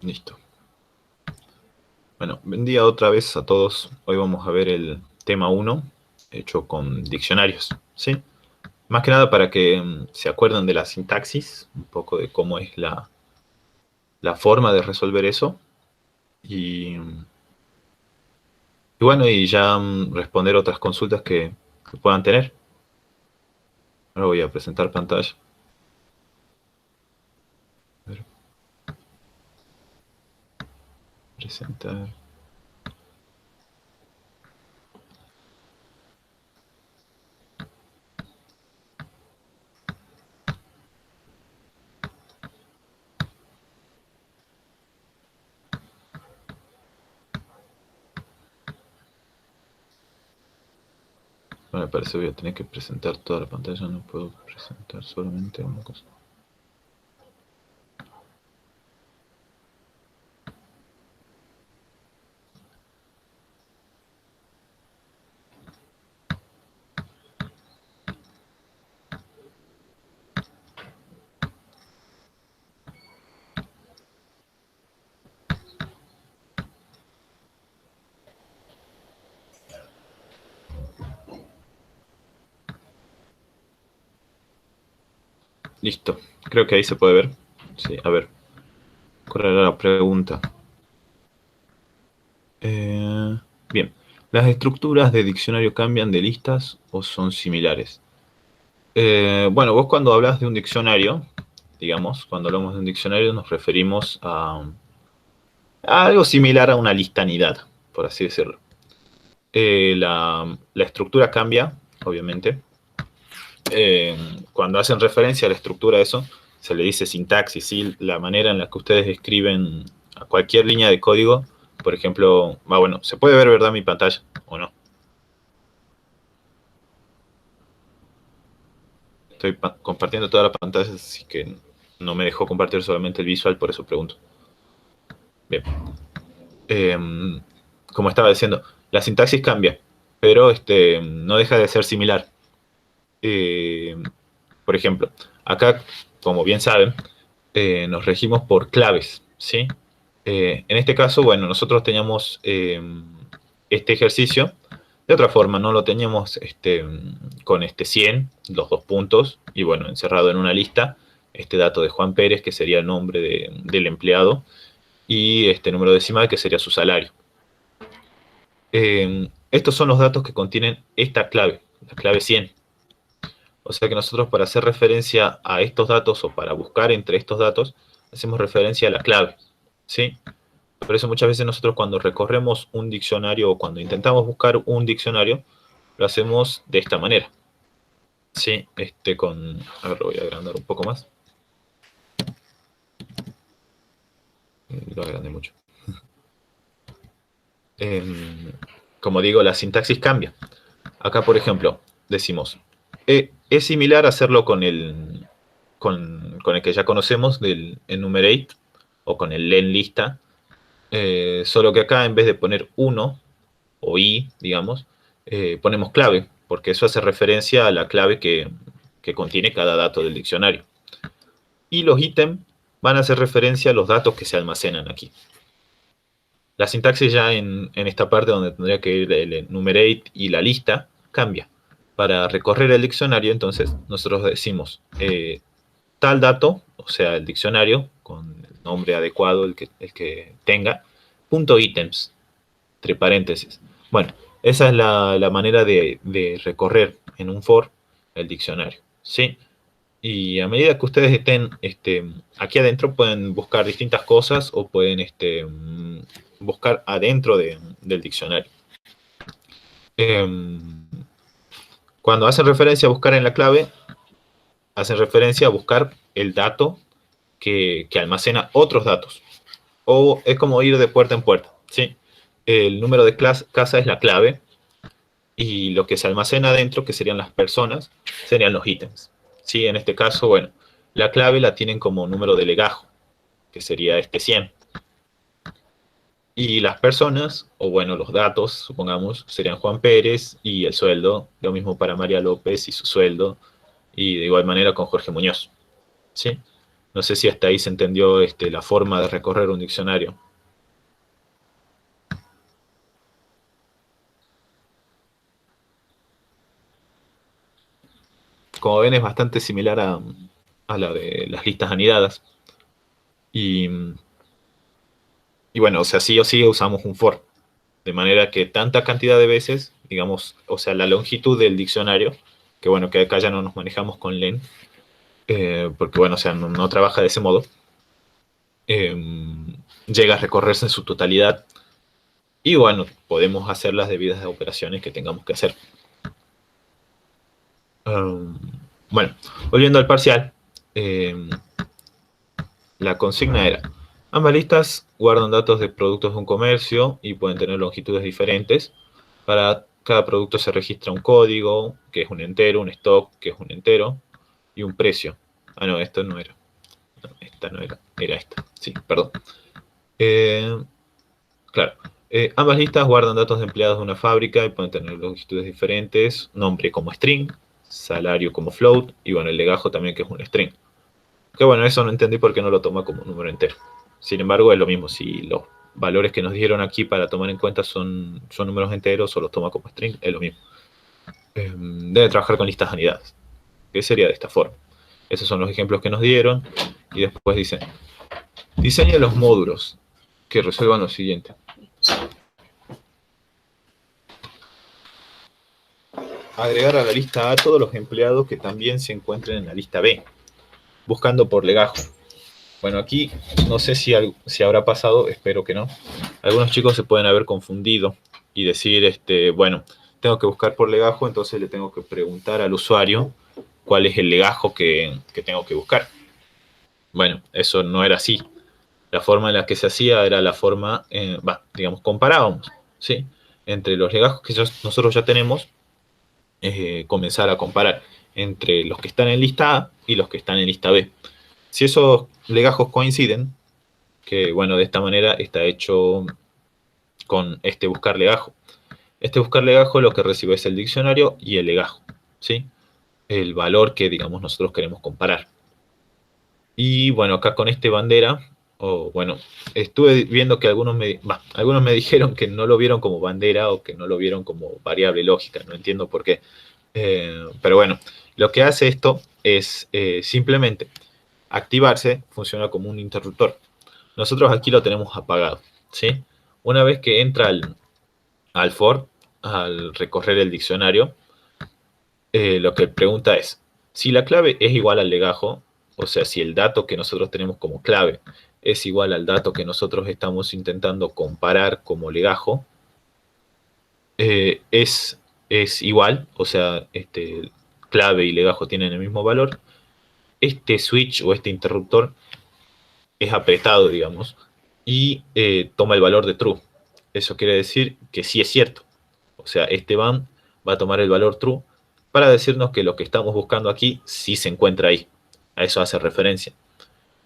Listo. Bueno, buen día otra vez a todos. Hoy vamos a ver el tema 1, hecho con diccionarios, ¿sí? Más que nada para que se acuerden de la sintaxis, un poco de cómo es la forma de resolver eso. Y bueno, y ya responder otras consultas que puedan tener. Ahora voy a presentar pantalla. A ver, presentar. Bueno, me parece que voy a tener que presentar toda la pantalla, no puedo presentar solamente una cosa. Listo, creo que ahí se puede ver. Sí, a ver, ¿cuál era la pregunta? Eh, Bien, ¿las estructuras de diccionario cambian de listas o son similares? Bueno, vos cuando hablas de un diccionario, digamos, cuando hablamos de un diccionario nos referimos a algo similar a una listanidad, por así decirlo. La estructura cambia, obviamente. Eh, Cuando hacen referencia a la estructura de eso, se le dice sintaxis, ¿sí? La manera en la que ustedes escriben a cualquier línea de código. Por ejemplo, bueno, se puede ver, ¿verdad? Mi pantalla, ¿o no? Estoy compartiendo toda la pantalla, así que no me dejó compartir solamente el visual, por eso pregunto. Bien. Eh, Como estaba diciendo, la sintaxis cambia, pero no deja de ser similar. Eh, por ejemplo, acá, como bien saben, nos regimos por claves, ¿sí? En este caso, bueno, nosotros teníamos este ejercicio. De otra forma, no lo teníamos con 100, los dos puntos, y bueno, encerrado en una lista, este dato de Juan Pérez, que sería el nombre del empleado, y este número decimal, que sería su salario. Estos son los datos que contienen esta clave, la clave 100. O sea que nosotros para hacer referencia a estos datos o para buscar entre estos datos, hacemos referencia a la clave, ¿sí? Por eso muchas veces nosotros cuando recorremos un diccionario o cuando intentamos buscar un diccionario, lo hacemos de esta manera. Sí, a ver, lo voy a agrandar un poco más. Lo agrandé mucho. Como digo, la sintaxis cambia. Acá, por ejemplo, decimos, es similar hacerlo con el que ya conocemos, del enumerate, o con el len lista, solo que acá en vez de poner 1 o i, digamos, ponemos clave, porque eso hace referencia a la clave que contiene cada dato del diccionario. Y los ítems van a hacer referencia a los datos que se almacenan aquí. La sintaxis ya en esta parte donde tendría que ir el enumerate y la lista cambia. Para recorrer el diccionario, entonces, nosotros decimos tal dato, o sea, el diccionario, con el nombre adecuado, el que tenga, punto ítems, entre paréntesis. Bueno, esa es la manera de recorrer en un for el diccionario, ¿sí? Y a medida que ustedes estén aquí adentro, pueden buscar distintas cosas o pueden buscar adentro del diccionario. Cuando hacen referencia a buscar en la clave, hacen referencia a buscar el dato que almacena otros datos. O es como ir de puerta en puerta, ¿sí? El número de casa es la clave y lo que se almacena adentro, que serían las personas, serían los ítems. ¿Sí? En este caso, bueno, la clave la tienen como número de legajo, que sería 100. Y las personas, o bueno, los datos, supongamos, serían Juan Pérez y el sueldo, lo mismo para María López y su sueldo, y de igual manera con Jorge Muñoz. ¿Sí? No sé si hasta ahí se entendió la forma de recorrer un diccionario. Como ven, es bastante similar a la de las listas anidadas. Y, y bueno, o sea, sí o sí usamos un for. De manera que tanta cantidad de veces, digamos, o sea, la longitud del diccionario, que bueno, que acá ya no nos manejamos con len, porque bueno, o sea, no trabaja de ese modo, eh, llega a recorrerse en su totalidad y bueno, podemos hacer las debidas operaciones que tengamos que hacer. Um, bueno, volviendo al parcial, eh, la consigna era, ambas listas guardan datos de productos de un comercio y pueden tener longitudes diferentes. Para cada producto se registra un código, que es un entero, un stock, que es un entero, y un precio. Ah, no, esto no era. No, esta no era. Era esta. Sí, perdón. Eh, claro. Ambas listas guardan datos de empleados de una fábrica y pueden tener longitudes diferentes. Nombre como string, salario como float, y bueno, el legajo también que es un string. Que bueno, eso no entendí por qué no lo toma como un número entero. Sin embargo, es lo mismo. Si los valores que nos dieron aquí para tomar en cuenta son números enteros o los toma como string, es lo mismo. Debe trabajar con listas anidadas, que sería de esta forma. Esos son los ejemplos que nos dieron. Y después dice, diseña los módulos que resuelvan lo siguiente. Agregar a la lista A todos los empleados que también se encuentren en la lista B, buscando por legajo. Bueno, aquí no sé si habrá pasado, espero que no. Algunos chicos se pueden haber confundido y decir, bueno, tengo que buscar por legajo, entonces le tengo que preguntar al usuario cuál es el legajo que tengo que buscar. Bueno, eso no era así. La forma en la que se hacía era la forma, digamos, comparábamos, ¿sí? Entre los legajos que nosotros ya tenemos, comenzar a comparar entre los que están en lista A y los que están en lista B. Si esos legajos coinciden, que bueno, de esta manera está hecho con este buscar legajo. Este buscar legajo lo que recibe es el diccionario y el legajo, ¿sí? El valor que, digamos, nosotros queremos comparar. Y bueno, acá con este bandera, bueno, estuve viendo que algunos me dijeron que no lo vieron como bandera o que no lo vieron como variable lógica, no entiendo por qué. Pero bueno, lo que hace esto es simplemente activarse, funciona como un interruptor. Nosotros aquí lo tenemos apagado, ¿sí? Una vez que entra al for, al recorrer el diccionario, lo que pregunta es, si la clave es igual al legajo, o sea, si el dato que nosotros tenemos como clave es igual al dato que nosotros estamos intentando comparar como legajo, es igual, o sea, clave y legajo tienen el mismo valor, este switch o este interruptor es apretado, digamos, y toma el valor de true. Eso quiere decir que sí es cierto. O sea, este van va a tomar el valor true para decirnos que lo que estamos buscando aquí sí se encuentra ahí. A eso hace referencia.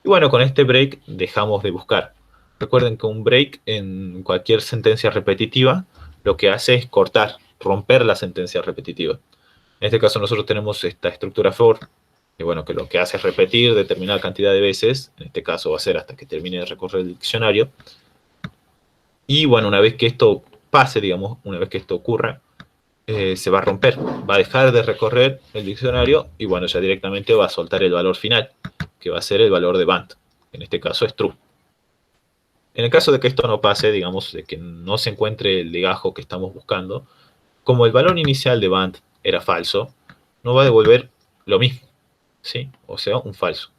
Y bueno, con este break dejamos de buscar. Recuerden que un break en cualquier sentencia repetitiva lo que hace es cortar, romper la sentencia repetitiva. En este caso nosotros tenemos esta estructura for, que bueno, que lo que hace es repetir determinada cantidad de veces, en este caso va a ser hasta que termine de recorrer el diccionario. Y bueno, una vez que esto pase, digamos, una vez que esto ocurra, se va a romper, va a dejar de recorrer el diccionario y bueno, ya directamente va a soltar el valor final, que va a ser el valor de band, en este caso es true. En el caso de que esto no pase, digamos, de que no se encuentre el legajo que estamos buscando, como el valor inicial de band era falso, no va a devolver lo mismo, ¿sí? O sea, un falso.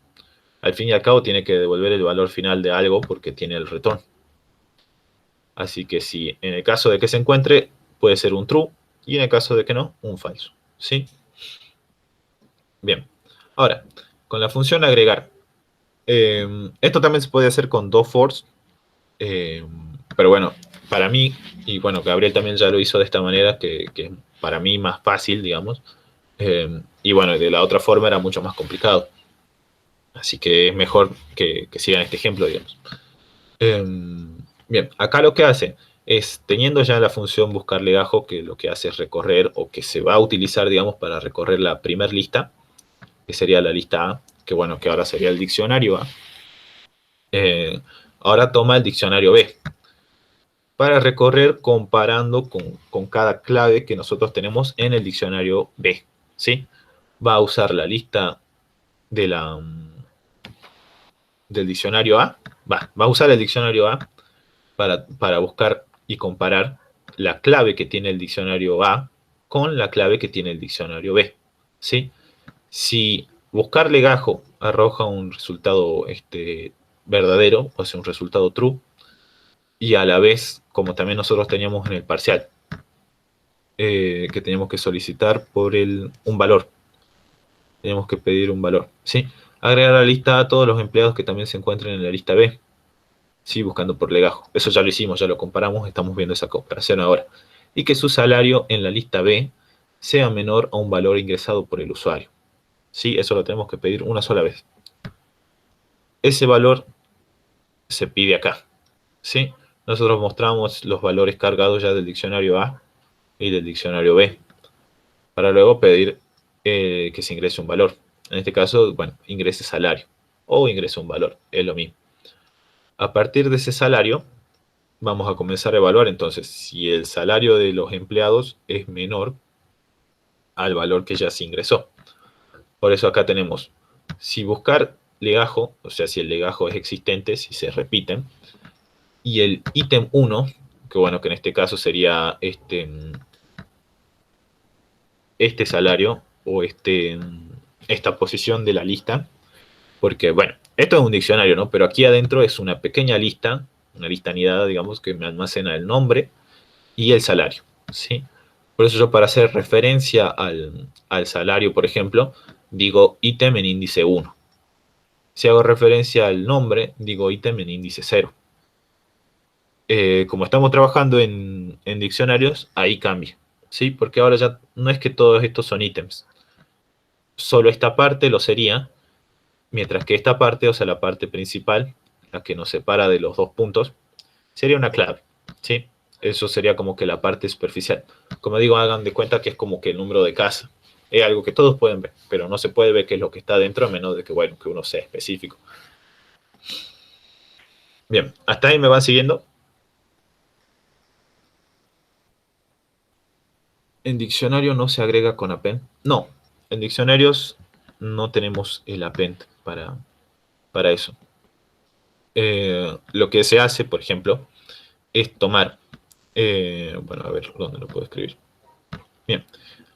Al fin y al cabo tiene que devolver el valor final de algo porque tiene el retorno. Así que si en el caso de que se encuentre, puede ser un true, y en el caso de que no, un falso, ¿sí? Bien, ahora, con la función agregar. Esto también se puede hacer con dos fors, pero bueno, para mí, y bueno, Gabriel también ya lo hizo de esta manera, que es para mí más fácil, digamos, y bueno, de la otra forma era mucho más complicado. Así que es mejor que sigan este ejemplo, digamos. Bien, acá lo que hace es, teniendo ya la función buscar legajo, que lo que hace es recorrer, o que se va a utilizar, digamos, para recorrer la primer lista, que sería la lista A. que bueno, que ahora sería el diccionario A, ahora toma el diccionario B para recorrer comparando con cada clave que nosotros tenemos en el diccionario B, ¿sí? Va a usar la lista de del diccionario A, va a usar el diccionario A para buscar y comparar la clave que tiene el diccionario A con la clave que tiene el diccionario B, ¿sí? Si buscar legajo arroja un resultado verdadero, o sea, un resultado true, y a la vez, como también nosotros teníamos en el parcial, que teníamos que solicitar por un valor, tenemos que pedir un valor, ¿sí? Agregar a la lista a todos los empleados que también se encuentren en la lista B, ¿sí? Buscando por legajo. Eso ya lo hicimos, ya lo comparamos, estamos viendo esa comparación ahora. Y que su salario en la lista B sea menor a un valor ingresado por el usuario. ¿Sí? Eso lo tenemos que pedir una sola vez. Ese valor se pide acá, ¿sí? Nosotros mostramos los valores cargados ya del diccionario A y del diccionario B, para luego pedir que se ingrese un valor. En este caso, bueno, ingrese salario o ingrese un valor, es lo mismo. A partir de ese salario, vamos a comenzar a evaluar entonces si el salario de los empleados es menor al valor que ya se ingresó. Por eso acá tenemos, si buscar legajo, o sea, si el legajo es existente, si se repiten, y el ítem 1, que bueno, que en este caso sería este salario o esta posición de la lista, porque bueno, esto es un diccionario, ¿no? Pero aquí adentro es una pequeña lista, una lista anidada, digamos, que me almacena el nombre y el salario, ¿sí? Por eso yo para hacer referencia al salario, por ejemplo, digo ítem en índice 1. Si hago referencia al nombre, digo ítem en índice 0. Como estamos trabajando en diccionarios, ahí cambia, ¿sí? Porque ahora ya no es que todos estos son ítems. Solo esta parte lo sería, mientras que esta parte, o sea, la parte principal, la que nos separa de los dos puntos, sería una clave, ¿sí? Eso sería como que la parte superficial. Como digo, hagan de cuenta que es como que el número de casa. Es algo que todos pueden ver, pero no se puede ver qué es lo que está dentro, a menos de que, bueno, que uno sea específico. Bien, hasta ahí me van siguiendo. ¿En diccionario no se agrega con append? No, en diccionarios no tenemos el append para eso. Lo que se hace, por ejemplo, es tomar, bueno, a ver, ¿dónde lo puedo escribir? Bien,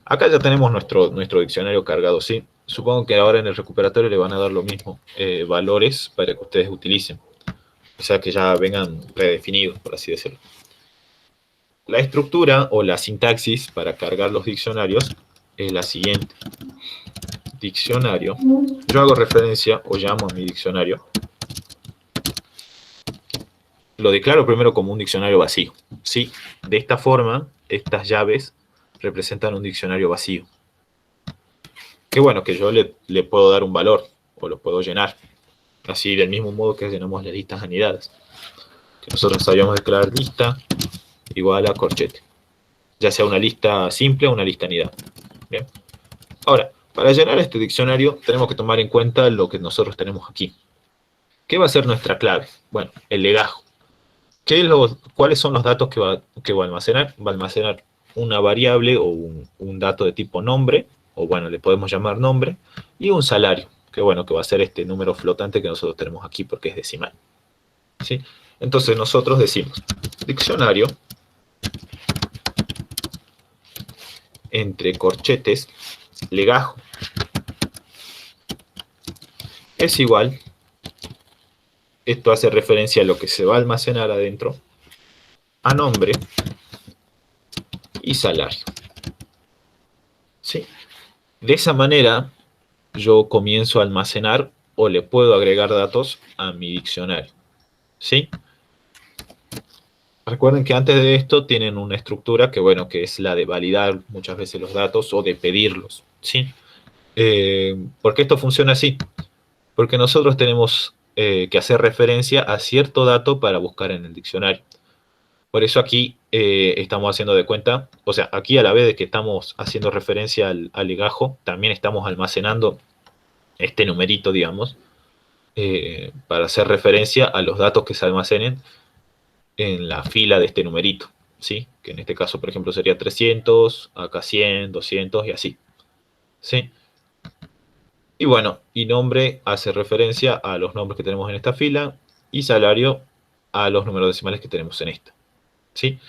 acá ya tenemos nuestro diccionario cargado, ¿sí? Supongo que ahora en el recuperatorio le van a dar lo mismo, valores para que ustedes utilicen. O sea, que ya vengan predefinidos, por así decirlo. La estructura o la sintaxis para cargar los diccionarios es la siguiente. Diccionario. Yo hago referencia o llamo a mi diccionario. Lo declaro primero como un diccionario vacío, ¿sí? De esta forma, estas llaves representan un diccionario vacío. Qué bueno, que yo le puedo dar un valor o lo puedo llenar. Así del mismo modo que llenamos las listas anidadas. Que nosotros sabíamos declarar lista igual a corchete. Ya sea una lista simple o una lista anidada. Bien. Ahora, para llenar este diccionario tenemos que tomar en cuenta lo que nosotros tenemos aquí. ¿Qué va a ser nuestra clave? Bueno, el legajo. ¿Cuáles son los datos que va a almacenar? Va a almacenar una variable o un dato de tipo nombre, o bueno, le podemos llamar nombre, y un salario, que bueno, que va a ser este número flotante que nosotros tenemos aquí porque es decimal. ¿Sí? Entonces nosotros decimos, diccionario, entre corchetes, legajo, es igual, esto hace referencia a lo que se va a almacenar adentro, a nombre y salario. ¿Sí? De esa manera yo comienzo a almacenar o le puedo agregar datos a mi diccionario. ¿Sí? Recuerden que antes de esto tienen una estructura que, bueno, que es la de validar muchas veces los datos o de pedirlos. ¿Sí? ¿Por qué esto funciona así? Porque nosotros tenemos que hacer referencia a cierto dato para buscar en el diccionario. Por eso aquí estamos haciendo de cuenta, o sea, aquí a la vez de que estamos haciendo referencia al legajo, también estamos almacenando este numerito, digamos, para hacer referencia a los datos que se almacenen en la fila de este numerito, ¿sí? Que en este caso, por ejemplo, sería 300, acá 100, 200 y así, ¿sí? Y bueno, y nombre hace referencia a los nombres que tenemos en esta fila y salario a los números decimales que tenemos en esta, ¿sí?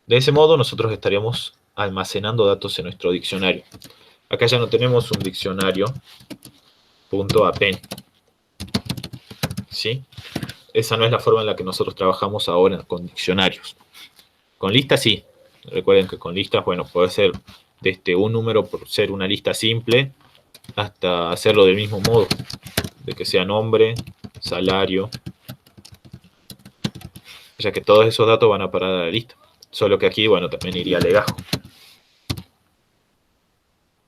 De ese modo nosotros estaríamos almacenando datos en nuestro diccionario. Acá ya no tenemos un diccionario .append, ¿sí? Esa no es la forma en la que nosotros trabajamos ahora con diccionarios. Con listas sí. Recuerden que con listas, bueno, puede ser desde un número por ser una lista simple hasta hacerlo del mismo modo, de que sea nombre, salario, ya que todos esos datos van a parar a la lista. Solo que aquí, bueno, también iría legajo.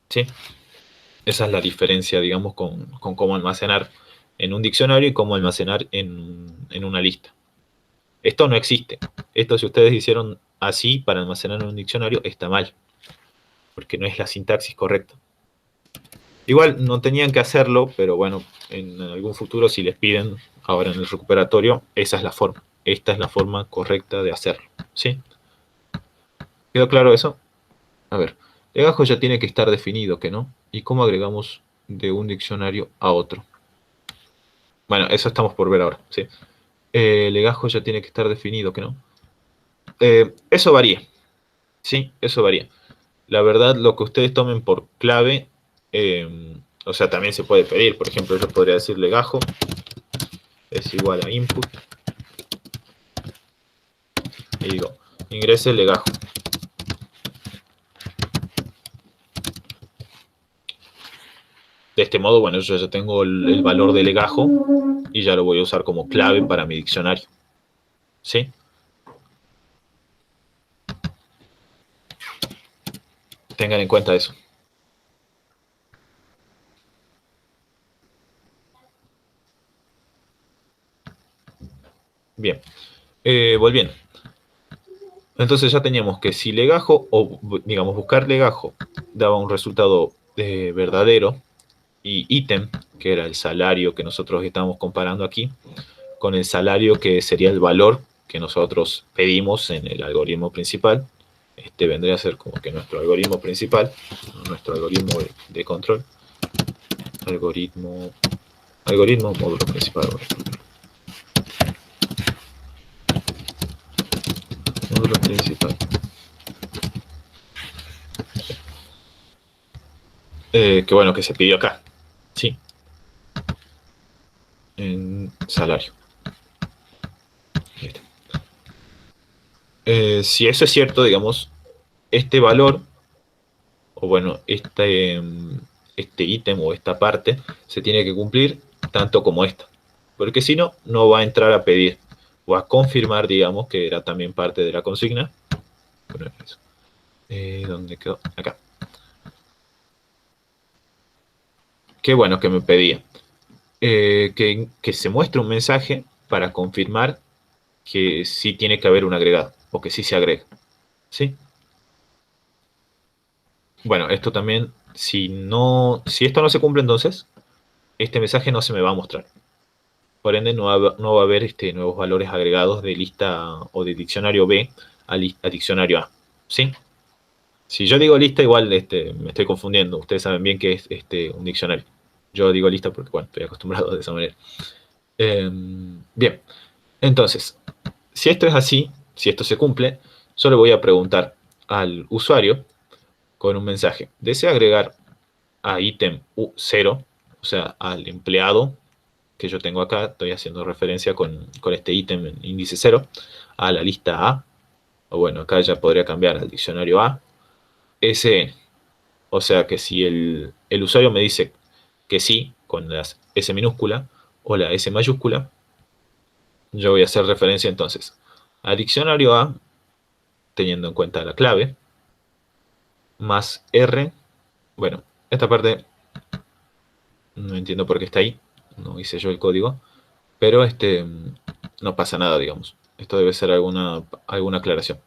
¿Sí? Esa es la diferencia, digamos, con cómo almacenar en un diccionario y cómo almacenar en una lista. Esto no existe. Esto, si ustedes hicieron así para almacenar en un diccionario, está mal, porque no es la sintaxis correcta. Igual no tenían que hacerlo, pero bueno, en algún futuro si les piden ahora en el recuperatorio, esa es la forma. Esta es la forma correcta de hacerlo, ¿sí? ¿Quedó claro eso? A ver, legajo ya tiene que estar definido, ¿que no? ¿Y cómo agregamos de un diccionario a otro? Bueno, eso estamos por ver ahora, ¿sí? Legajo ya tiene que estar definido, ¿que no? Eso varía, ¿sí? Eso varía. La verdad, lo que ustedes tomen por clave, o sea, también se puede pedir. Por ejemplo, yo podría decir legajo es igual a input y digo, ingrese legajo. De este modo, bueno, yo ya tengo el valor de legajo y ya lo voy a usar como clave para mi diccionario. ¿Sí? Tengan en cuenta eso. Bien. Volviendo. Entonces ya teníamos que si legajo, o digamos buscar legajo, daba un resultado verdadero, y ítem, que era el salario que nosotros estamos comparando aquí, con el salario que sería el valor que nosotros pedimos en el algoritmo principal. Este vendría a ser como que nuestro algoritmo principal, nuestro algoritmo de control. Algoritmo módulo principal. Módulo principal. Que bueno, que se pidió acá. Sí. En salario. Si eso es cierto, digamos, este valor, o bueno, este ítem o esta parte, se tiene que cumplir tanto como esta. Porque si no, no va a entrar a pedir o a confirmar, digamos, que era también parte de la consigna. ¿Dónde quedó? Acá. Qué bueno que me pedía. Que se muestre un mensaje para confirmar que sí tiene que haber un agregado o que sí se agrega. ¿Sí? Bueno, esto también, si esto no se cumple, entonces este mensaje no se me va a mostrar. Por ende, no va a haber nuevos valores agregados de lista o de diccionario B a diccionario A. ¿Sí? Si yo digo lista, igual me estoy confundiendo. Ustedes saben bien que es un diccionario. Yo digo lista porque, bueno, estoy acostumbrado de esa manera. Bien, entonces, si esto es así, si esto se cumple, yo le voy a preguntar al usuario con un mensaje. ¿Desea agregar a ítem 0, o sea, al empleado que yo tengo acá? Estoy haciendo referencia con este ítem en índice 0 a la lista A, o bueno, acá ya podría cambiar al diccionario A, SN. O sea que si el usuario me dice que sí, con las S minúscula o la S mayúscula, yo voy a hacer referencia entonces a diccionario A, teniendo en cuenta la clave, más R. Bueno, esta parte no entiendo por qué está ahí, no hice yo el código, pero no pasa nada, digamos. Esto debe ser alguna aclaración.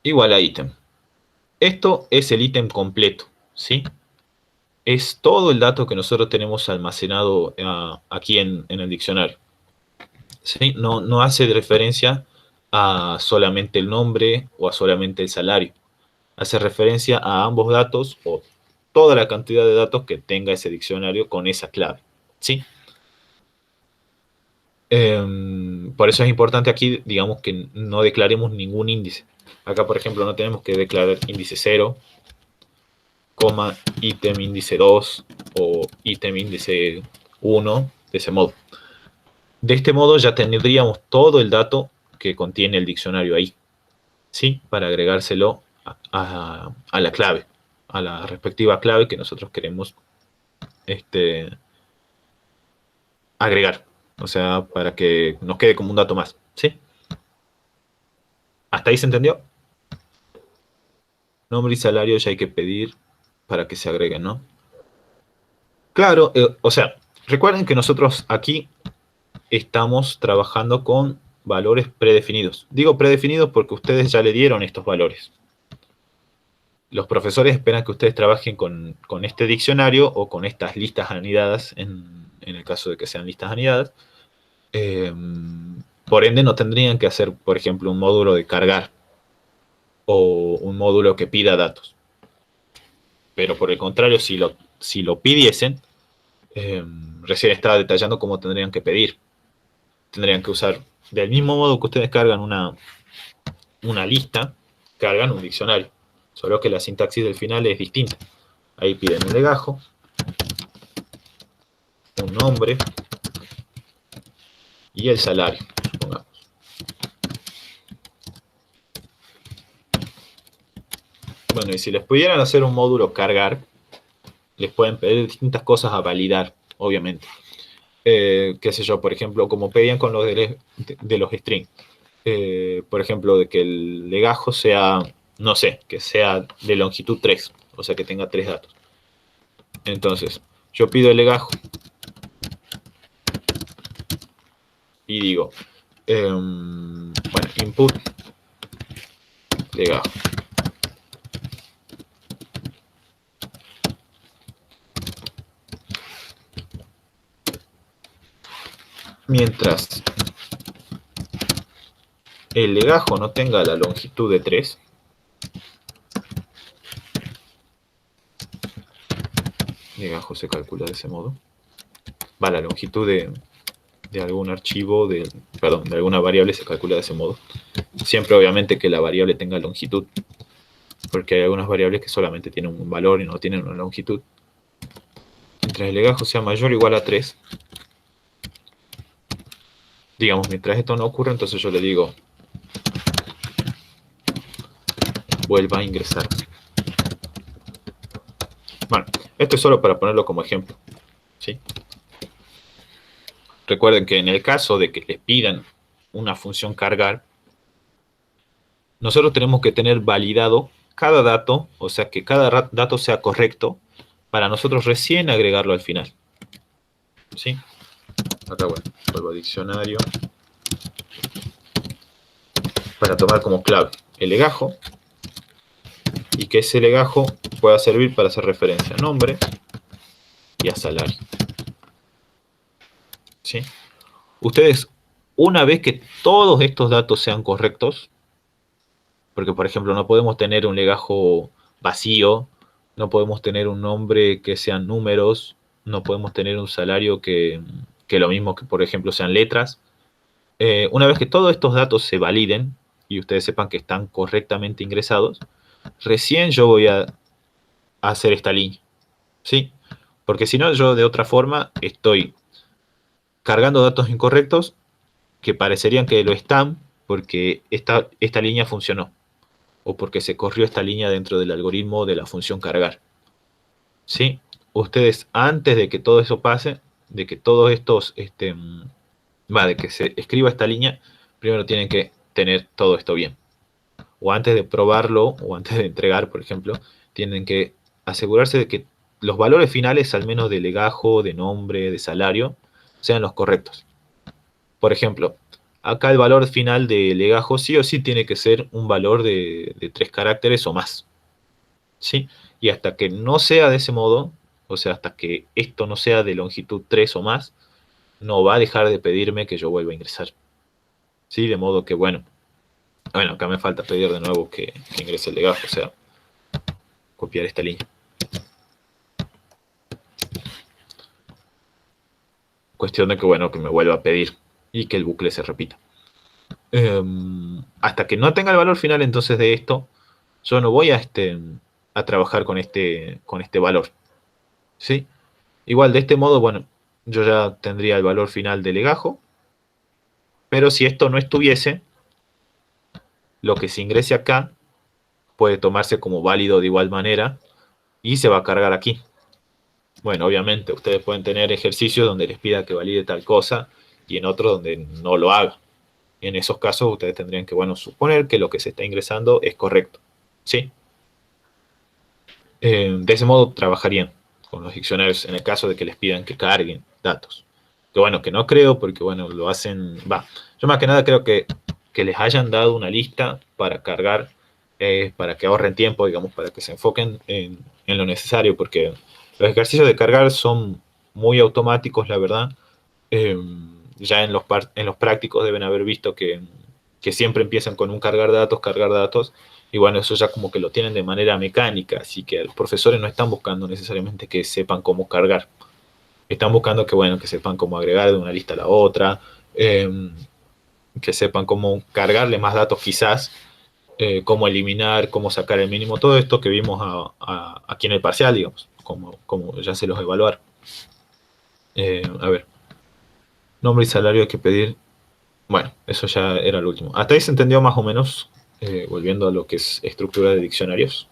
Igual a ítem. Esto es el ítem completo, ¿sí? es todo el dato que nosotros tenemos almacenado aquí en el diccionario. ¿Sí? No hace referencia a solamente el nombre o a solamente el salario. Hace referencia a ambos datos o toda la cantidad de datos que tenga ese diccionario con esa clave. ¿Sí? Por eso es importante aquí, digamos, que no declaremos ningún índice. Acá, por ejemplo, no tenemos que declarar índice 0, coma, ítem índice 2 o ítem índice 1, de ese modo. De este modo ya tendríamos todo el dato que contiene el diccionario ahí, ¿sí? Para agregárselo a la clave, a la respectiva clave que nosotros queremos agregar. O sea, para que nos quede como un dato más, ¿sí? ¿Hasta ahí se entendió? Nombre y salario ya hay que pedir para que se agreguen, ¿no? Claro, o sea, recuerden que nosotros aquí estamos trabajando con valores predefinidos. Digo predefinidos porque ustedes ya le dieron estos valores. Los profesores esperan que ustedes trabajen con este diccionario o con estas listas anidadas, en el caso de que sean listas anidadas. Por ende, no tendrían que hacer, por ejemplo, un módulo de cargar o un módulo que pida datos. Pero por el contrario, si lo pidiesen, recién estaba detallando cómo tendrían que pedir. Tendrían que usar, del mismo modo que ustedes cargan una lista, cargan un diccionario. Solo que la sintaxis del final es distinta. Ahí piden un legajo, un nombre y el salario, supongamos. Bueno, y si les pudieran hacer un módulo cargar, les pueden pedir distintas cosas a validar, obviamente. Qué sé yo, por ejemplo, como pedían con los de los strings. Por ejemplo, de que el legajo sea, no sé, que sea de longitud 3, o sea, que tenga 3 datos. Entonces, yo pido el legajo y digo, bueno, input legajo. Mientras el legajo no tenga la longitud de 3, legajo se calcula de ese modo, va la longitud de algún archivo, perdón, de alguna variable se calcula de ese modo. Siempre obviamente que la variable tenga longitud, porque hay algunas variables que solamente tienen un valor y no tienen una longitud. Mientras el legajo sea mayor o igual a 3, digamos, mientras esto no ocurra, entonces yo le digo vuelva a ingresar. Bueno, esto es solo para ponerlo como ejemplo, ¿sí? Recuerden que en el caso de que les pidan una función cargar, nosotros tenemos que tener validado cada dato, o sea, que cada dato sea correcto, para nosotros recién agregarlo al final. ¿Sí? Acá, bueno, vuelvo a diccionario, para tomar como clave el legajo, y que ese legajo pueda servir para hacer referencia a nombre y a salario. ¿Sí? Ustedes, una vez que todos estos datos sean correctos, porque por ejemplo no podemos tener un legajo vacío, no podemos tener un nombre que sean números, no podemos tener un salario que lo mismo que por ejemplo sean letras. Una vez que todos estos datos se validen y ustedes sepan que están correctamente ingresados, recién yo voy a hacer esta línea, ¿sí? Porque si no, yo de otra forma estoy cargando datos incorrectos que parecerían que lo están porque esta línea funcionó o porque se corrió esta línea dentro del algoritmo de la función cargar. ¿Sí? Ustedes, antes de que todo eso pase, de que todos estos, de que se escriba esta línea, primero tienen que tener todo esto bien. O antes de probarlo, o antes de entregar, por ejemplo, tienen que asegurarse de que los valores finales, al menos de legajo, de nombre, de salario, sean los correctos. Por ejemplo, acá el valor final de legajo sí o sí tiene que ser un valor de 3 caracteres o más. ¿Sí? Y hasta que no sea de ese modo, o sea, hasta que esto no sea de longitud 3 o más, no va a dejar de pedirme que yo vuelva a ingresar. ¿Sí? De modo que, bueno, acá me falta pedir de nuevo que ingrese el legajo, o sea, copiar esta línea. Cuestión de que, bueno, que me vuelva a pedir y que el bucle se repita. Hasta que no tenga el valor final entonces de esto, yo no voy a trabajar con este valor. ¿Sí? Igual de este modo, bueno, yo ya tendría el valor final del legajo, pero si esto no estuviese, lo que se ingrese acá puede tomarse como válido de igual manera y se va a cargar aquí. Bueno, obviamente ustedes pueden tener ejercicios donde les pida que valide tal cosa y en otros donde no lo haga. En esos casos ustedes tendrían que, bueno, suponer que lo que se está ingresando es correcto. ¿Sí? De ese modo trabajarían con los diccionarios en el caso de que les pidan que carguen datos. Que bueno, que no creo porque, bueno, lo hacen... yo más que nada creo que les hayan dado una lista para cargar, para que ahorren tiempo, digamos, para que se enfoquen en lo necesario, porque los ejercicios de cargar son muy automáticos, la verdad. Ya en los prácticos deben haber visto que siempre empiezan con un cargar datos, y bueno, eso ya como que lo tienen de manera mecánica, así que los profesores no están buscando necesariamente que sepan cómo cargar, están buscando que, bueno, que sepan cómo agregar de una lista a la otra, que sepan cómo cargarle más datos quizás, cómo eliminar, cómo sacar el mínimo, todo esto que vimos aquí en el parcial, digamos, como ya se los evaluar. A ver, nombre y salario hay que pedir. Bueno, eso ya era lo último. Hasta ahí se entendió más o menos, volviendo a lo que es estructura de diccionarios.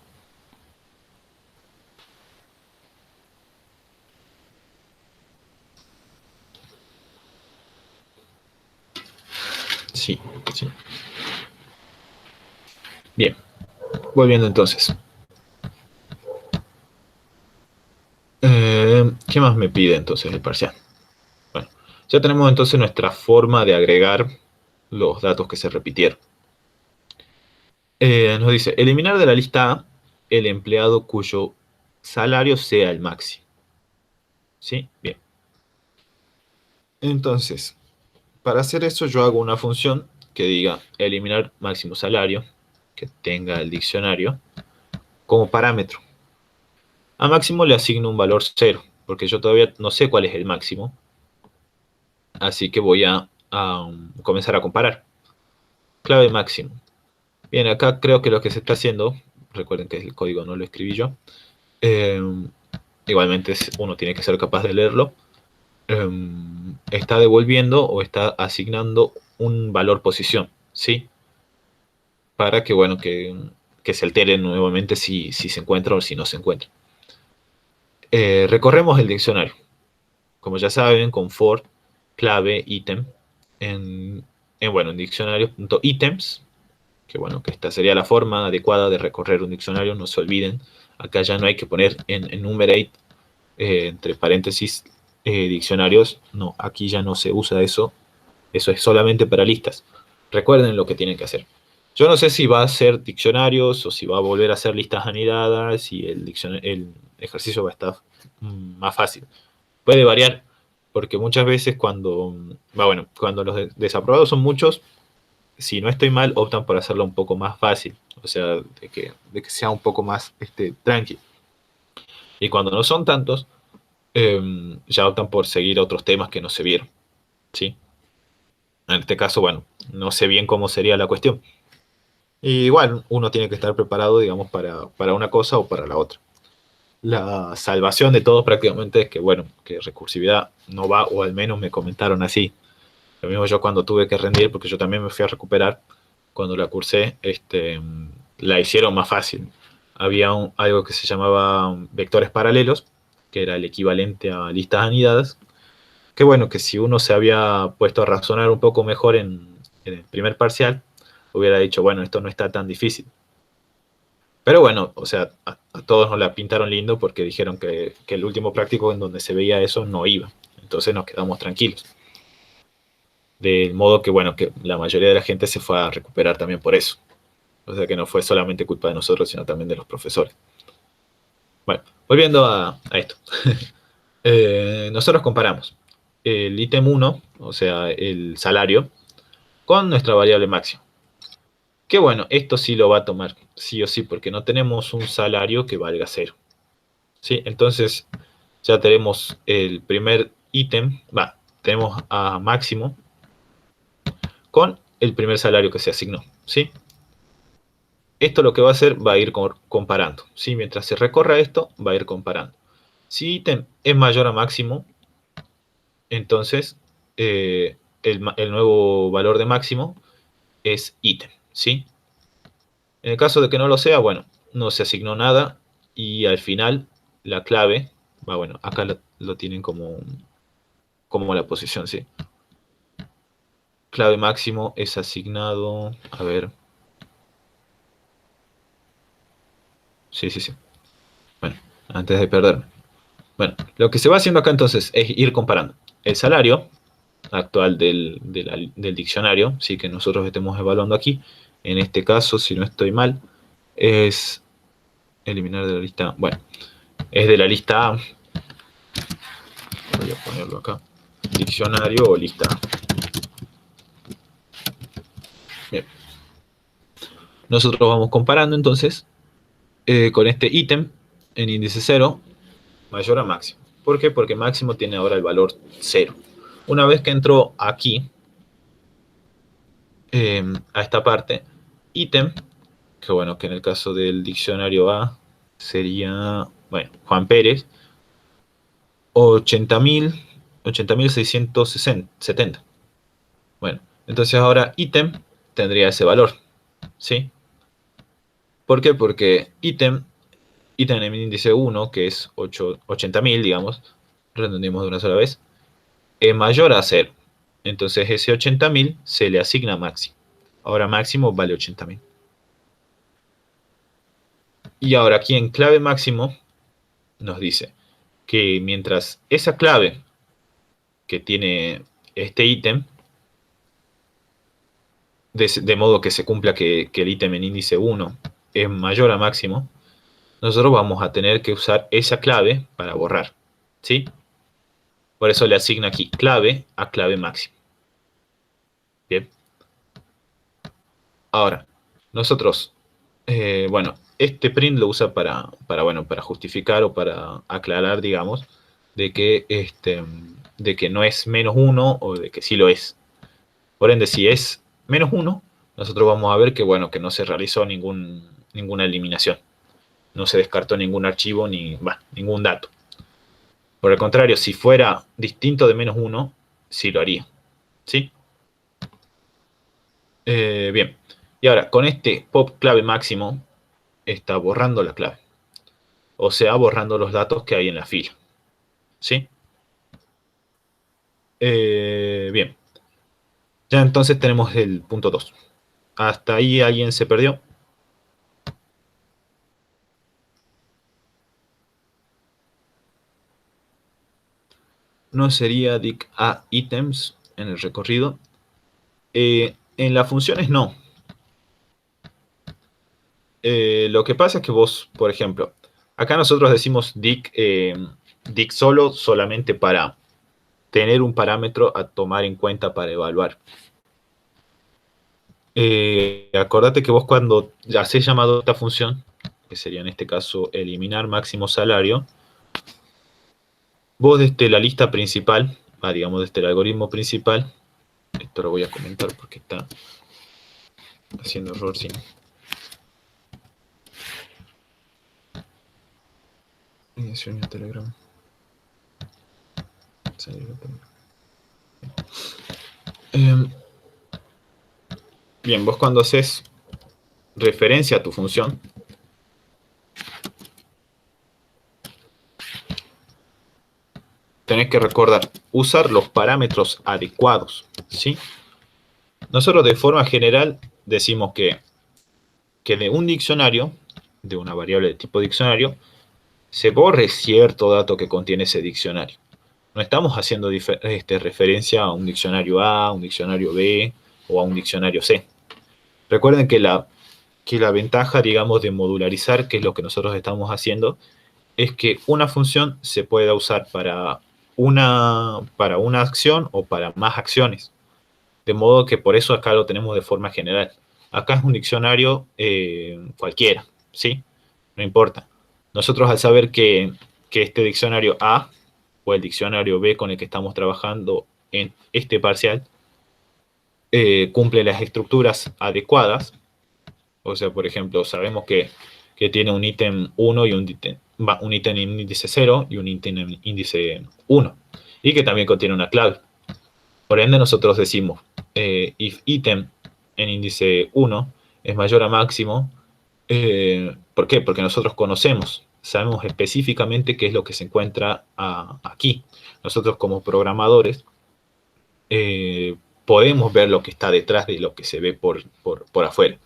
Sí, sí. Bien, volviendo entonces. ¿Qué más me pide entonces el parcial? Bueno, ya tenemos entonces nuestra forma de agregar los datos que se repitieron. Nos dice, eliminar de la lista A el empleado cuyo salario sea el máximo. ¿Sí? Bien. Entonces, para hacer eso yo hago una función que diga eliminar máximo salario, que tenga el diccionario como parámetro. A máximo le asigno un valor 0, porque yo todavía no sé cuál es el máximo. Así que voy a comenzar a comparar. Clave máximo. Bien, acá creo que lo que se está haciendo, recuerden que el código no lo escribí yo, eh, igualmente uno tiene que ser capaz de leerlo, está devolviendo o está asignando un valor posición, ¿sí? Para que, bueno, que se altere nuevamente si se encuentra o si no se encuentra. Recorremos el diccionario. Como ya saben, con for, clave, ítem, en diccionarios.items, que bueno, que esta sería la forma adecuada de recorrer un diccionario, no se olviden. Acá ya no hay que poner en enumerate, entre paréntesis, diccionarios. No, aquí ya no se usa eso. Eso es solamente para listas. Recuerden lo que tienen que hacer. Yo no sé si va a ser diccionarios o si va a volver a ser listas anidadas y el ejercicio va a estar más fácil. Puede variar, porque muchas veces cuando los desaprobados son muchos, si no estoy mal, optan por hacerlo un poco más fácil. O sea, de que sea un poco más tranqui. Y cuando no son tantos, ya optan por seguir otros temas que no se vieron. ¿Sí? En este caso, bueno, no sé bien cómo sería la cuestión. Y igual, uno tiene que estar preparado, digamos, para una cosa o para la otra. La salvación de todo prácticamente es que, bueno, que recursividad no va, o al menos me comentaron así. Lo mismo yo cuando tuve que rendir, porque yo también me fui a recuperar, cuando la cursé, la hicieron más fácil. Había algo que se llamaba vectores paralelos, que era el equivalente a listas anidadas, que bueno, que si uno se había puesto a razonar un poco mejor en el primer parcial, hubiera dicho, bueno, esto no está tan difícil. Pero bueno, o sea, a todos nos la pintaron lindo porque dijeron que el último práctico en donde se veía eso no iba. Entonces nos quedamos tranquilos. De modo que, bueno, que la mayoría de la gente se fue a recuperar también por eso. O sea que no fue solamente culpa de nosotros, sino también de los profesores. Bueno, Volviendo a esto. Nosotros comparamos el ítem 1, o sea, el salario, con nuestra variable máxima. Que bueno, esto sí lo va a tomar sí o sí, porque no tenemos un salario que valga 0. ¿Sí? Entonces ya tenemos el primer ítem, tenemos a máximo con el primer salario que se asignó. ¿Sí? Esto lo que va a hacer va a ir comparando. ¿Sí? Mientras se recorra esto, va a ir comparando. Si ítem es mayor a máximo, entonces el nuevo valor de máximo es ítem. ¿Sí? En el caso de que no lo sea, bueno, no se asignó nada y al final la clave, bueno, acá lo tienen como la posición, ¿sí? Clave máximo es asignado, a ver, sí. Bueno, antes de perderme. Bueno, lo que se va haciendo acá entonces es ir comparando el salario actual del diccionario, sí que nosotros estemos evaluando aquí. En este caso, si no estoy mal, es eliminar de la lista, bueno, es de la lista A. Voy a ponerlo acá. Diccionario o lista A. Bien. Nosotros vamos comparando entonces con este ítem en índice 0 mayor a máximo. ¿Por qué? Porque máximo tiene ahora el valor 0. Una vez que entró aquí, a esta parte, ítem, que bueno, que en el caso del diccionario A sería, bueno, Juan Pérez, 80.670. Bueno, entonces ahora ítem tendría ese valor, ¿sí? ¿Por qué? Porque ítem en índice 1, que es 80.000, digamos, redondeemos de una sola vez, es mayor a 0. Entonces ese 80.000 se le asigna a máximo. Ahora máximo vale 80.000. Y ahora aquí en clave máximo nos dice que mientras esa clave que tiene este ítem, de modo que se cumpla que el ítem en índice 1 es mayor a máximo, nosotros vamos a tener que usar esa clave para borrar. ¿Sí? Por eso le asigna aquí clave a clave máximo. Bien. Ahora, nosotros, bueno, este print lo usa para justificar o para aclarar, digamos, de que no es -1 o de que sí lo es. Por ende, si es -1, nosotros vamos a ver que, bueno, que no se realizó ninguna eliminación. No se descartó ningún archivo ni ningún dato. Por el contrario, si fuera distinto de -1, sí lo haría. ¿Sí? Bien. Y ahora, con este pop clave máximo, está borrando la clave. O sea, borrando los datos que hay en la fila. ¿Sí? Bien. Ya entonces tenemos el punto 2. Hasta ahí alguien se perdió. No sería dic a items en el recorrido. En las funciones no. Lo que pasa es que vos, por ejemplo, acá nosotros decimos dic solamente para tener un parámetro a tomar en cuenta para evaluar. Acordate que vos cuando haces llamado a esta función, que sería en este caso eliminar máximo salario, vos desde la lista principal, digamos desde el algoritmo principal, esto lo voy a comentar porque está haciendo error, sí. Telegram. Bien, vos cuando haces referencia a tu función, tenés que recordar usar los parámetros adecuados, ¿sí? Nosotros de forma general decimos que de un diccionario, de una variable de tipo diccionario, se borre cierto dato que contiene ese diccionario. No estamos haciendo referencia a un diccionario A, un diccionario B o a un diccionario C. Recuerden que la ventaja, digamos, de modularizar, que es lo que nosotros estamos haciendo, es que una función se pueda usar para una acción o para más acciones. De modo que por eso acá lo tenemos de forma general. Acá es un diccionario cualquiera, ¿sí? No importa. Nosotros al saber que este diccionario A o el diccionario B con el que estamos trabajando en este parcial cumple las estructuras adecuadas, o sea, por ejemplo, sabemos que tiene un ítem 1 y un ítem en índice 0 y un ítem en índice 1, y que también contiene una clave. Por ende, nosotros decimos, if ítem en índice 1 es mayor a máximo, ¿por qué? Porque nosotros sabemos específicamente qué es lo que se encuentra aquí. Nosotros como programadores eh, podemos ver lo que está detrás de lo que se ve por afuera.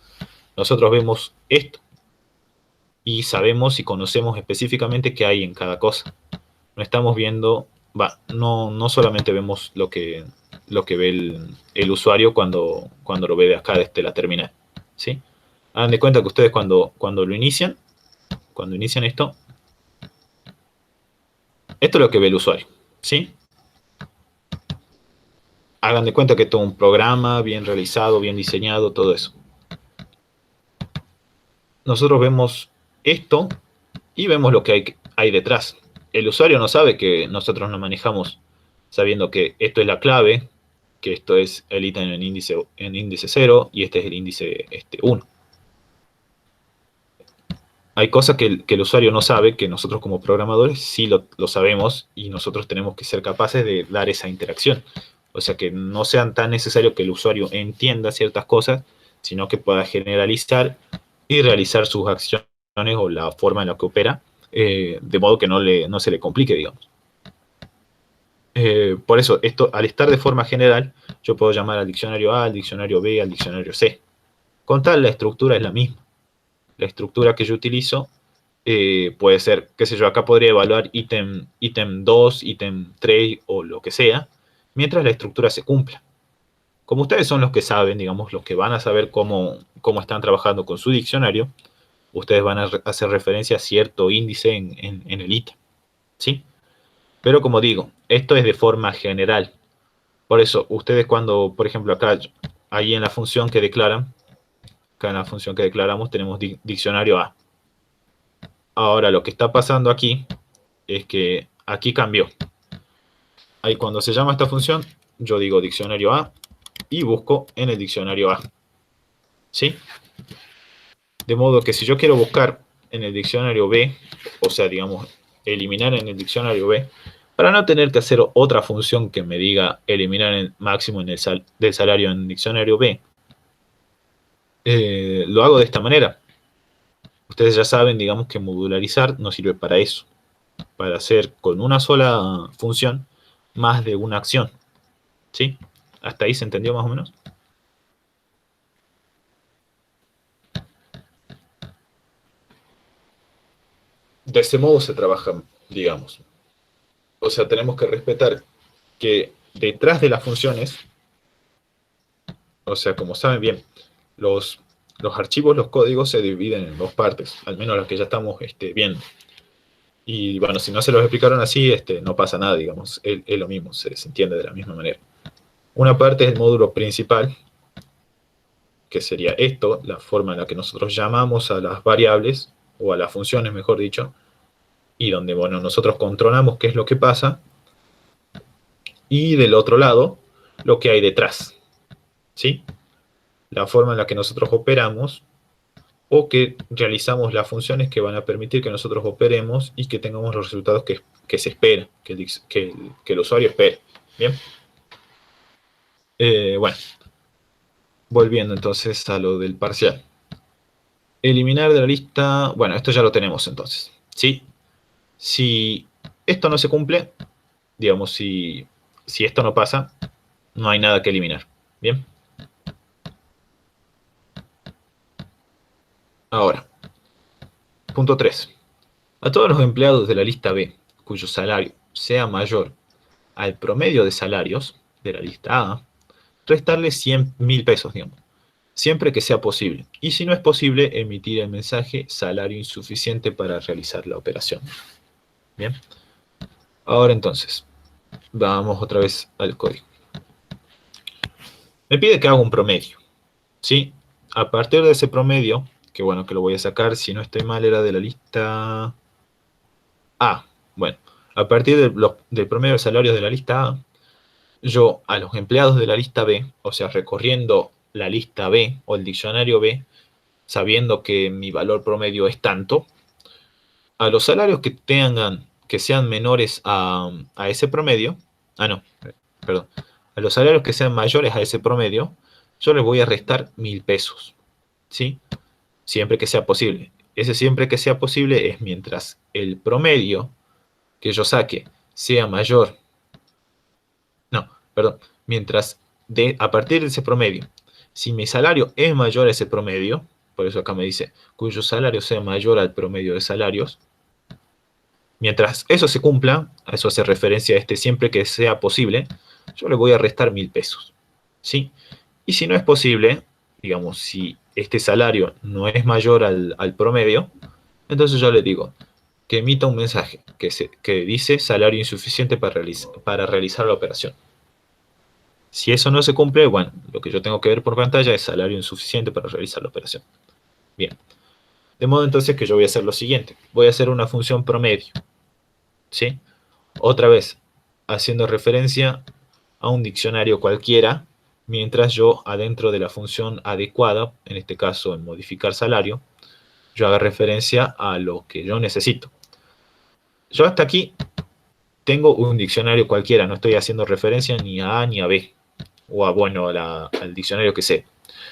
Nosotros vemos esto y sabemos y conocemos específicamente qué hay en cada cosa. No estamos viendo, no solamente vemos lo que ve el usuario cuando lo ve de acá desde la terminal, ¿sí? Hagan de cuenta que ustedes cuando cuando inician esto es lo que ve el usuario, ¿sí? Hagan de cuenta que todo un programa bien realizado, bien diseñado, todo eso. Nosotros vemos esto y vemos lo que hay detrás. El usuario no sabe que nosotros nos manejamos sabiendo que esto es la clave, que esto es el ítem en índice 0 y este es el índice 1. Hay cosas que el usuario no sabe, que nosotros como programadores sí lo sabemos y nosotros tenemos que ser capaces de dar esa interacción. O sea, que no sea tan necesario que el usuario entienda ciertas cosas, sino que pueda generalizar y realizar sus acciones o la forma en la que opera, de modo que no se le complique, digamos. Por eso, esto, al estar de forma general, yo puedo llamar al diccionario A, al diccionario B, al diccionario C. Con tal, la estructura es la misma. La estructura que yo utilizo puede ser, qué sé yo, acá podría evaluar ítem 2, ítem 3 o lo que sea, mientras la estructura se cumpla. Como ustedes son los que saben, digamos, los que van a saber cómo están trabajando con su diccionario, ustedes van a hacer referencia a cierto índice en el ítem, ¿sí? Pero como digo, esto es de forma general. Por eso, ustedes cuando, por ejemplo, acá, ahí en la función que declaran, acá en la función que declaramos tenemos diccionario A. Ahora, lo que está pasando aquí es que aquí cambió. Ahí cuando se llama esta función, yo digo diccionario A y busco en el diccionario A. ¿Sí? De modo que si yo quiero buscar en el diccionario B, o sea, digamos, eliminar en el diccionario B, para no tener que hacer otra función que me diga eliminar el máximo del salario en el diccionario B, lo hago de esta manera. Ustedes ya saben, digamos, que modularizar nos sirve para eso, para hacer con una sola función más de una acción. ¿Sí? ¿Hasta ahí se entendió más o menos? De ese modo se trabaja, digamos. O sea, tenemos que respetar que detrás de las funciones, o sea, como saben bien, los archivos, los códigos se dividen en dos partes, al menos las que ya estamos viendo. Y bueno, si no se los explicaron así, no pasa nada, digamos, es lo mismo, se entiende de la misma manera. Una parte es el módulo principal, que sería esto, la forma en la que nosotros llamamos a las variables, o a las funciones, mejor dicho, y donde, bueno, nosotros controlamos qué es lo que pasa, y del otro lado, lo que hay detrás, ¿sí? La forma en la que nosotros operamos, o que realizamos las funciones que van a permitir que nosotros operemos y que tengamos los resultados que se espera, que el usuario espera. Bien. Bueno, volviendo entonces a lo del parcial. Eliminar de la lista, bueno, esto ya lo tenemos entonces, ¿sí? Si esto no se cumple, digamos, si esto no pasa, no hay nada que eliminar. Bien. Ahora, punto 3. A todos los empleados de la lista B, cuyo salario sea mayor al promedio de salarios de la lista A, restarle 100.000 pesos, digamos, siempre que sea posible. Y si no es posible, emitir el mensaje salario insuficiente para realizar la operación. Bien. Ahora entonces, vamos otra vez al código. Me pide que haga un promedio, ¿sí? A partir de ese promedio, que bueno, que lo voy a sacar, si no estoy mal, era de la lista A. Bueno, a partir del promedio de salarios de la lista A, yo a los empleados de la lista B, o sea, recorriendo la lista B o el diccionario B, sabiendo que mi valor promedio es tanto, a los salarios que tengan, que sean menores a ese promedio, no, perdón, a los salarios que sean mayores a ese promedio, yo les voy a restar 1.000 pesos, ¿sí? Siempre que sea posible. Ese siempre que sea posible es mientras el promedio que yo saque sea mayor, no, perdón, mientras a partir de ese promedio, si mi salario es mayor a ese promedio, por eso acá me dice, cuyo salario sea mayor al promedio de salarios, mientras eso se cumpla, a eso hace referencia a este siempre que sea posible, yo le voy a restar 1.000 pesos, ¿sí? Y si no es posible, digamos, si este salario no es mayor al promedio, entonces yo le digo que emita un mensaje que dice salario insuficiente para realizar la operación. Si eso no se cumple, bueno, lo que yo tengo que ver por pantalla es salario insuficiente para realizar la operación. Bien, de modo entonces que yo voy a hacer lo siguiente. Voy a hacer una función promedio, ¿sí? Otra vez, haciendo referencia a un diccionario cualquiera, mientras yo adentro de la función adecuada, en este caso en modificar salario, yo haga referencia a lo que yo necesito. Yo hasta aquí tengo un diccionario cualquiera, no estoy haciendo referencia ni a A ni a B, o a, bueno, al diccionario que sea.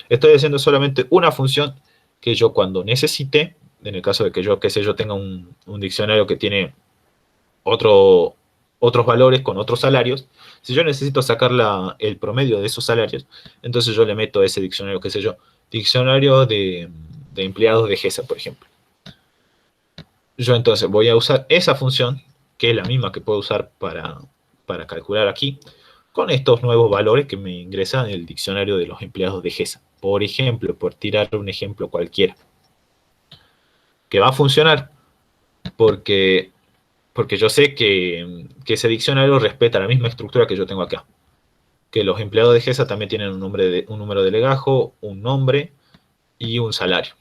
Estoy haciendo solamente una función que yo cuando necesite, en el caso de que yo, qué sé, yo tenga un diccionario que tiene otros valores con otros salarios, si yo necesito sacar el promedio de esos salarios, entonces yo le meto ese diccionario, qué sé yo, diccionario de empleados de GESA, por ejemplo. Yo entonces voy a usar esa función, que es la misma que puedo usar para calcular aquí, con estos nuevos valores que me ingresan en el diccionario de los empleados de GESA. Por ejemplo, por tirar un ejemplo cualquiera, que va a funcionar porque, porque yo sé que ese diccionario respeta la misma estructura que yo tengo acá. Que los empleados de GESA también tienen un número de legajo, un nombre y un salario.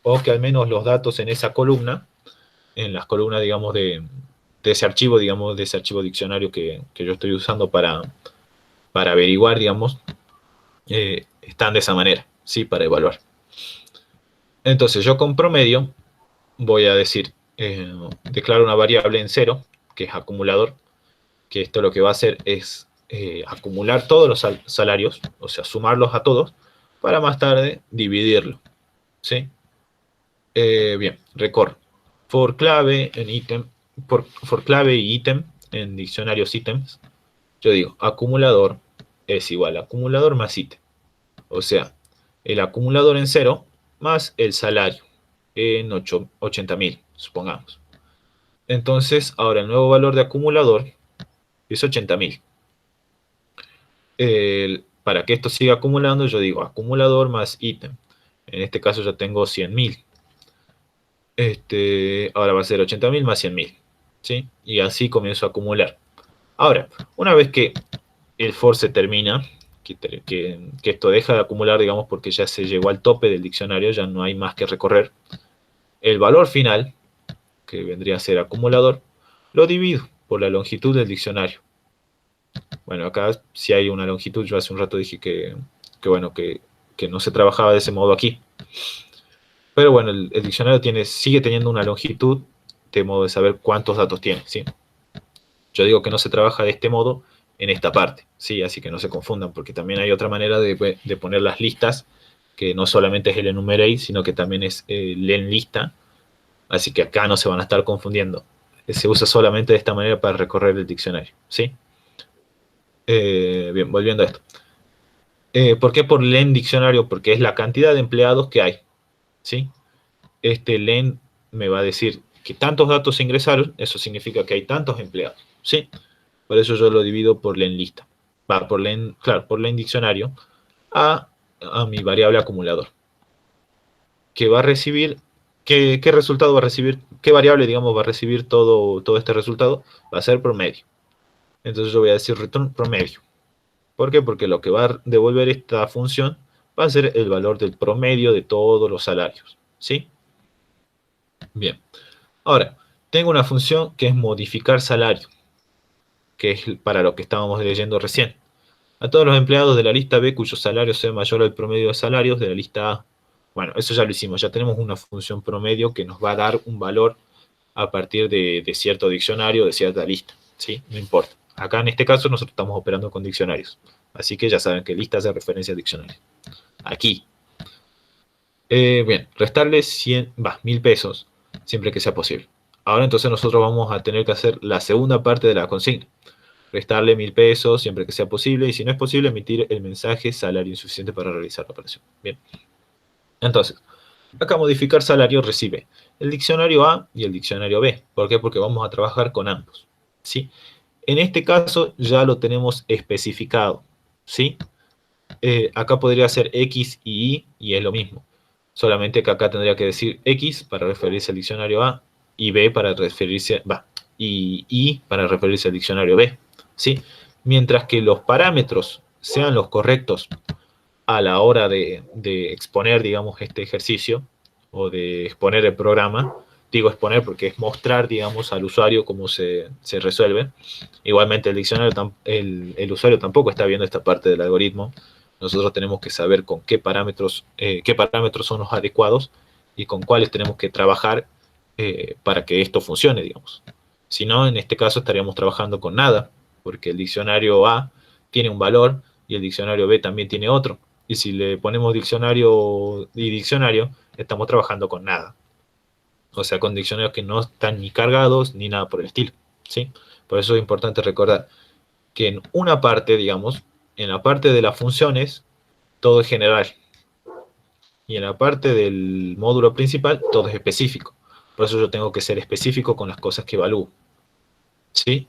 O que al menos los datos en esa columna, en las columnas, digamos, de ese archivo, digamos, de ese archivo diccionario que yo estoy usando para averiguar, digamos, están de esa manera, ¿sí? Para evaluar. Entonces yo con promedio voy a decir, declaro una variable en cero, que es acumulador, que esto lo que va a hacer es acumular todos los salarios, o sea, sumarlos a todos, para más tarde dividirlo, ¿sí? Bien, recorro. For clave en ítem, for clave y ítem en diccionarios ítems, yo digo acumulador es igual a acumulador más ítem. O sea, el acumulador en cero más el salario en 80.000, supongamos. Entonces, ahora el nuevo valor de acumulador es 80.000. Para que esto siga acumulando, yo digo acumulador más ítem. En este caso ya tengo 100.000. Ahora va a ser 80.000 más 100.000. ¿Sí? Y así comienzo a acumular. Ahora, una vez que el for se termina, que esto deja de acumular, digamos, porque ya se llegó al tope del diccionario, ya no hay más que recorrer, el valor final, que vendría a ser acumulador, lo divido por la longitud del diccionario. Bueno, acá si hay una longitud, yo hace un rato dije bueno, que no se trabajaba de ese modo aquí. Pero bueno, el diccionario sigue teniendo una longitud de modo de saber cuántos datos tiene, ¿sí? Yo digo que no se trabaja de este modo en esta parte, ¿sí? Así que no se confundan, porque también hay otra manera de poner las listas, que no solamente es el enumerate, sino que también es el en lista, así que acá no se van a estar confundiendo. Se usa solamente de esta manera para recorrer el diccionario, ¿sí? Bien, volviendo a esto. ¿Por qué por len diccionario? Porque es la cantidad de empleados que hay, ¿sí? Este len me va a decir que tantos datos se ingresaron, eso significa que hay tantos empleados, ¿sí? Por eso yo lo divido por len lista. Va, claro, por len diccionario a mi variable acumulador. Que va a recibir, ¿qué resultado va a recibir ¿qué variable, digamos, va a recibir todo este resultado? Va a ser promedio. Entonces yo voy a decir return promedio. ¿Por qué? Porque lo que va a devolver esta función va a ser el valor del promedio de todos los salarios. ¿Sí? Bien. Ahora, tengo una función que es modificar salario, que es para lo que estábamos leyendo recién. A todos los empleados de la lista B cuyo salario sea mayor al promedio de salarios de la lista A. Bueno, eso ya lo hicimos. Ya tenemos una función promedio que nos va a dar un valor a partir de cierto diccionario, de cierta lista. ¿Sí? No importa. Acá en este caso nosotros estamos operando con diccionarios. Así que ya saben que lista hace referencia a diccionario. Aquí. Bien, restarle 1.000 pesos siempre que sea posible. Ahora entonces nosotros vamos a tener que hacer la segunda parte de la consigna. Restarle 1.000 pesos siempre que sea posible y si no es posible emitir el mensaje salario insuficiente para realizar la operación. Bien. Entonces, acá modificar salario recibe el diccionario A y el diccionario B. ¿Por qué? Porque vamos a trabajar con ambos. ¿Sí? En este caso ya lo tenemos especificado. ¿Sí? Acá podría ser X y Y es lo mismo. Solamente que acá tendría que decir X para referirse al diccionario A y B para referirse, y Y para referirse al diccionario B. ¿Sí? Mientras que los parámetros sean los correctos a la hora de exponer, digamos, este ejercicio o de exponer el programa. Digo exponer porque es mostrar, digamos, al usuario cómo se resuelve. Igualmente el usuario tampoco está viendo esta parte del algoritmo. Nosotros tenemos que saber con qué parámetros son los adecuados y con cuáles tenemos que trabajar para que esto funcione, digamos. Si no, en este caso estaríamos trabajando con nada, porque el diccionario A tiene un valor y el diccionario B también tiene otro. Y si le ponemos diccionario y diccionario, estamos trabajando con nada. O sea, con diccionarios que no están ni cargados ni nada por el estilo. ¿Sí? Por eso es importante recordar que en una parte, digamos, en la parte de las funciones, todo es general. Y en la parte del módulo principal, todo es específico. Por eso yo tengo que ser específico con las cosas que evalúo. ¿Sí?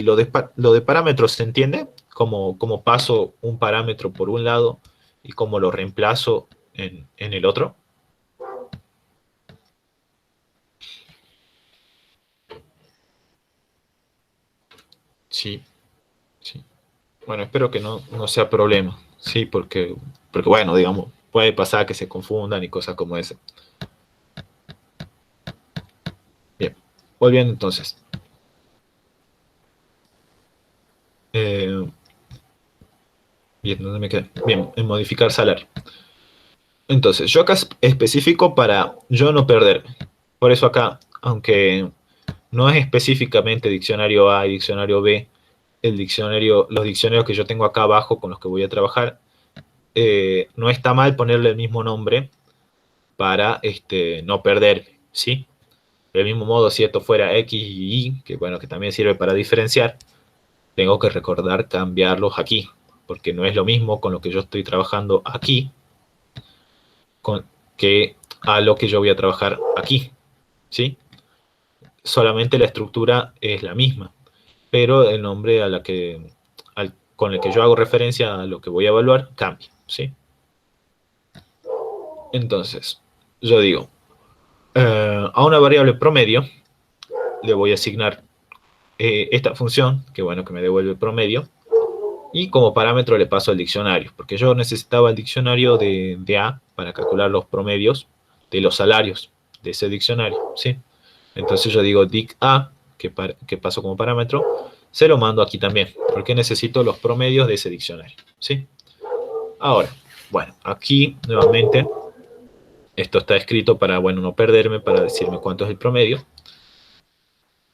Lo de parámetros se entiende, como paso un parámetro por un lado y cómo lo reemplazo en el otro. Sí, sí. Bueno, espero que no sea problema. Sí, porque bueno, digamos, puede pasar que se confundan y cosas como esa. Bien, volviendo entonces. Eh, Bien, ¿dónde me quedé? Bien, en modificar salario. Entonces, yo acá especifico para yo no perderme. Por eso acá, aunque no es específicamente diccionario A y diccionario B, los diccionarios que yo tengo acá abajo con los que voy a trabajar, no está mal ponerle el mismo nombre para no perderme, ¿sí? Del mismo modo, si esto fuera X y Y, que bueno, que también sirve para diferenciar, tengo que recordar cambiarlos aquí, porque no es lo mismo con lo que yo estoy trabajando aquí que a lo que yo voy a trabajar aquí, ¿sí? Solamente la estructura es la misma, pero el nombre con el que yo hago referencia a lo que voy a evaluar cambia, ¿sí? Entonces, yo digo, a una variable promedio le voy a asignar esta función, que bueno, que me devuelve el promedio, y como parámetro le paso el diccionario, porque yo necesitaba el diccionario de A para calcular los promedios de los salarios de ese diccionario, ¿sí? Entonces yo digo dic A, que paso como parámetro, se lo mando aquí también, porque necesito los promedios de ese diccionario, ¿sí? Ahora, bueno, aquí nuevamente, esto está escrito para, bueno, no perderme, para decirme cuánto es el promedio.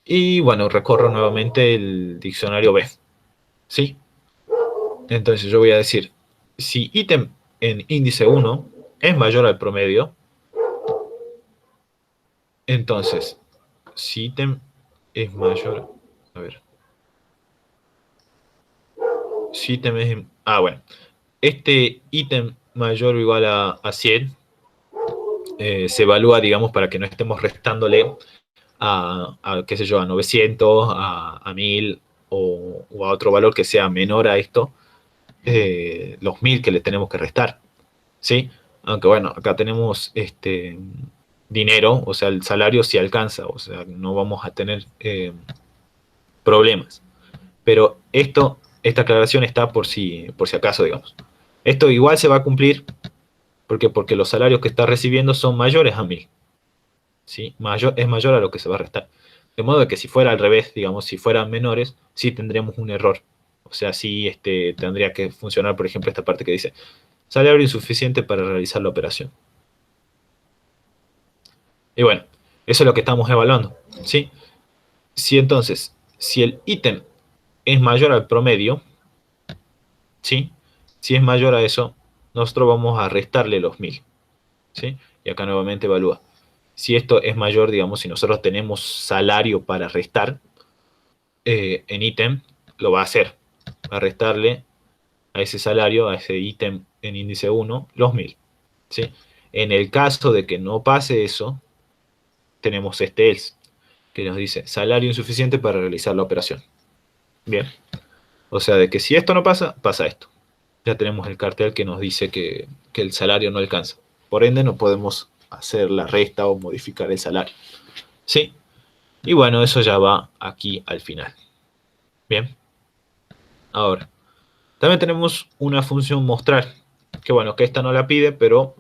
Y bueno, recorro nuevamente el diccionario B, ¿sí? Entonces yo voy a decir, si ítem en índice 1 es mayor al promedio, entonces, si ítem es mayor, a ver, si ítem es, bueno, este ítem mayor o igual a 100 se evalúa, digamos, para que no estemos restándole qué sé yo, a 900, a 1000 o a otro valor que sea menor a esto, los 1000 que le tenemos que restar, ¿sí? Aunque bueno, acá tenemos dinero, o sea, el salario sí alcanza, o sea, no vamos a tener problemas. Pero esta aclaración está por si acaso, digamos. Esto igual se va a cumplir porque los salarios que está recibiendo son mayores a 1000, ¿sí? Es mayor a lo que se va a restar. De modo que si fuera al revés, digamos, si fueran menores, sí tendríamos un error. O sea, sí tendría que funcionar, por ejemplo, esta parte que dice, salario insuficiente para realizar la operación. Y bueno, eso es lo que estamos evaluando, ¿sí? Si entonces, si el ítem es mayor al promedio, ¿sí? Si es mayor a eso, nosotros vamos a restarle los 1000, ¿sí? Y acá nuevamente evalúa. Si esto es mayor, digamos, si nosotros tenemos salario para restar en ítem, lo va a hacer. Va a restarle a ese salario, a ese ítem en índice 1, los 1000, ¿sí? En el caso de que no pase eso, tenemos este else, que nos dice salario insuficiente para realizar la operación. Bien. O sea, de que si esto no pasa, pasa esto. Ya tenemos el cartel que nos dice que el salario no alcanza. Por ende, no podemos hacer la resta o modificar el salario. ¿Sí? Y bueno, eso ya va aquí al final. Bien. Ahora, también tenemos una función mostrar. Que bueno, que esta no la pide, pero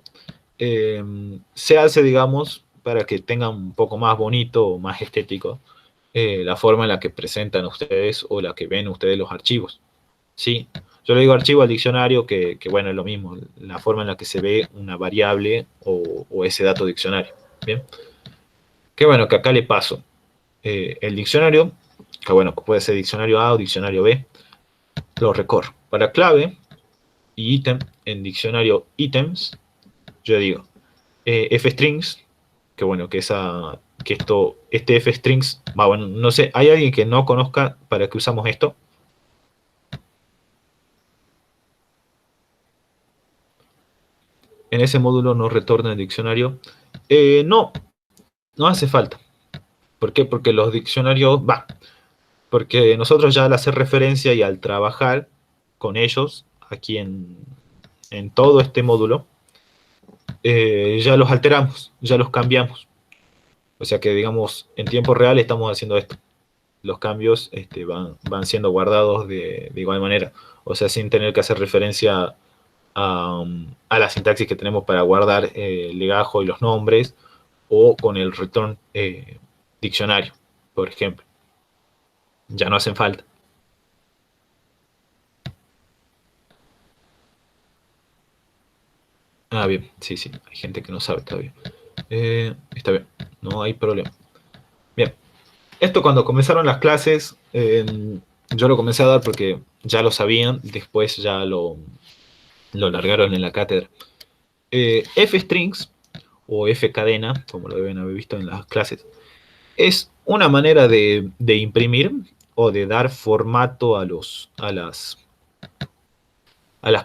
se hace, digamos, para que tengan un poco más bonito o más estético la forma en la que presentan ustedes o la que ven ustedes los archivos. ¿Sí? Yo le digo archivo al diccionario que, bueno, es lo mismo, la forma en la que se ve una variable o ese dato diccionario. Bien. Que bueno, que acá le paso el diccionario, que bueno, puede ser diccionario A o diccionario B, lo recorro. Para clave y ítem, en diccionario ítems, yo digo fstrings, que bueno, este fstrings, bueno, no sé, ¿hay alguien que no conozca para qué usamos esto? En ese módulo no retorna el diccionario. No, no hace falta. ¿Por qué? Porque los diccionarios, porque nosotros ya al hacer referencia y al trabajar con ellos, aquí en todo este módulo, ya los alteramos, ya los cambiamos. O sea que, digamos, en tiempo real estamos haciendo esto. Los cambios van siendo guardados de igual manera. O sea, sin tener que hacer referencia a la sintaxis que tenemos para guardar el legajo y los nombres, o con el return diccionario, por ejemplo. Ya no hacen falta. Ah, bien, sí, sí, hay gente que no sabe todavía. Está bien, no hay problema. Bien, esto cuando comenzaron las clases, yo lo comencé a dar porque ya lo sabían, después ya lo largaron en la cátedra. F-strings o F-cadena, como lo deben haber visto en las clases, es una manera de imprimir o de dar formato a las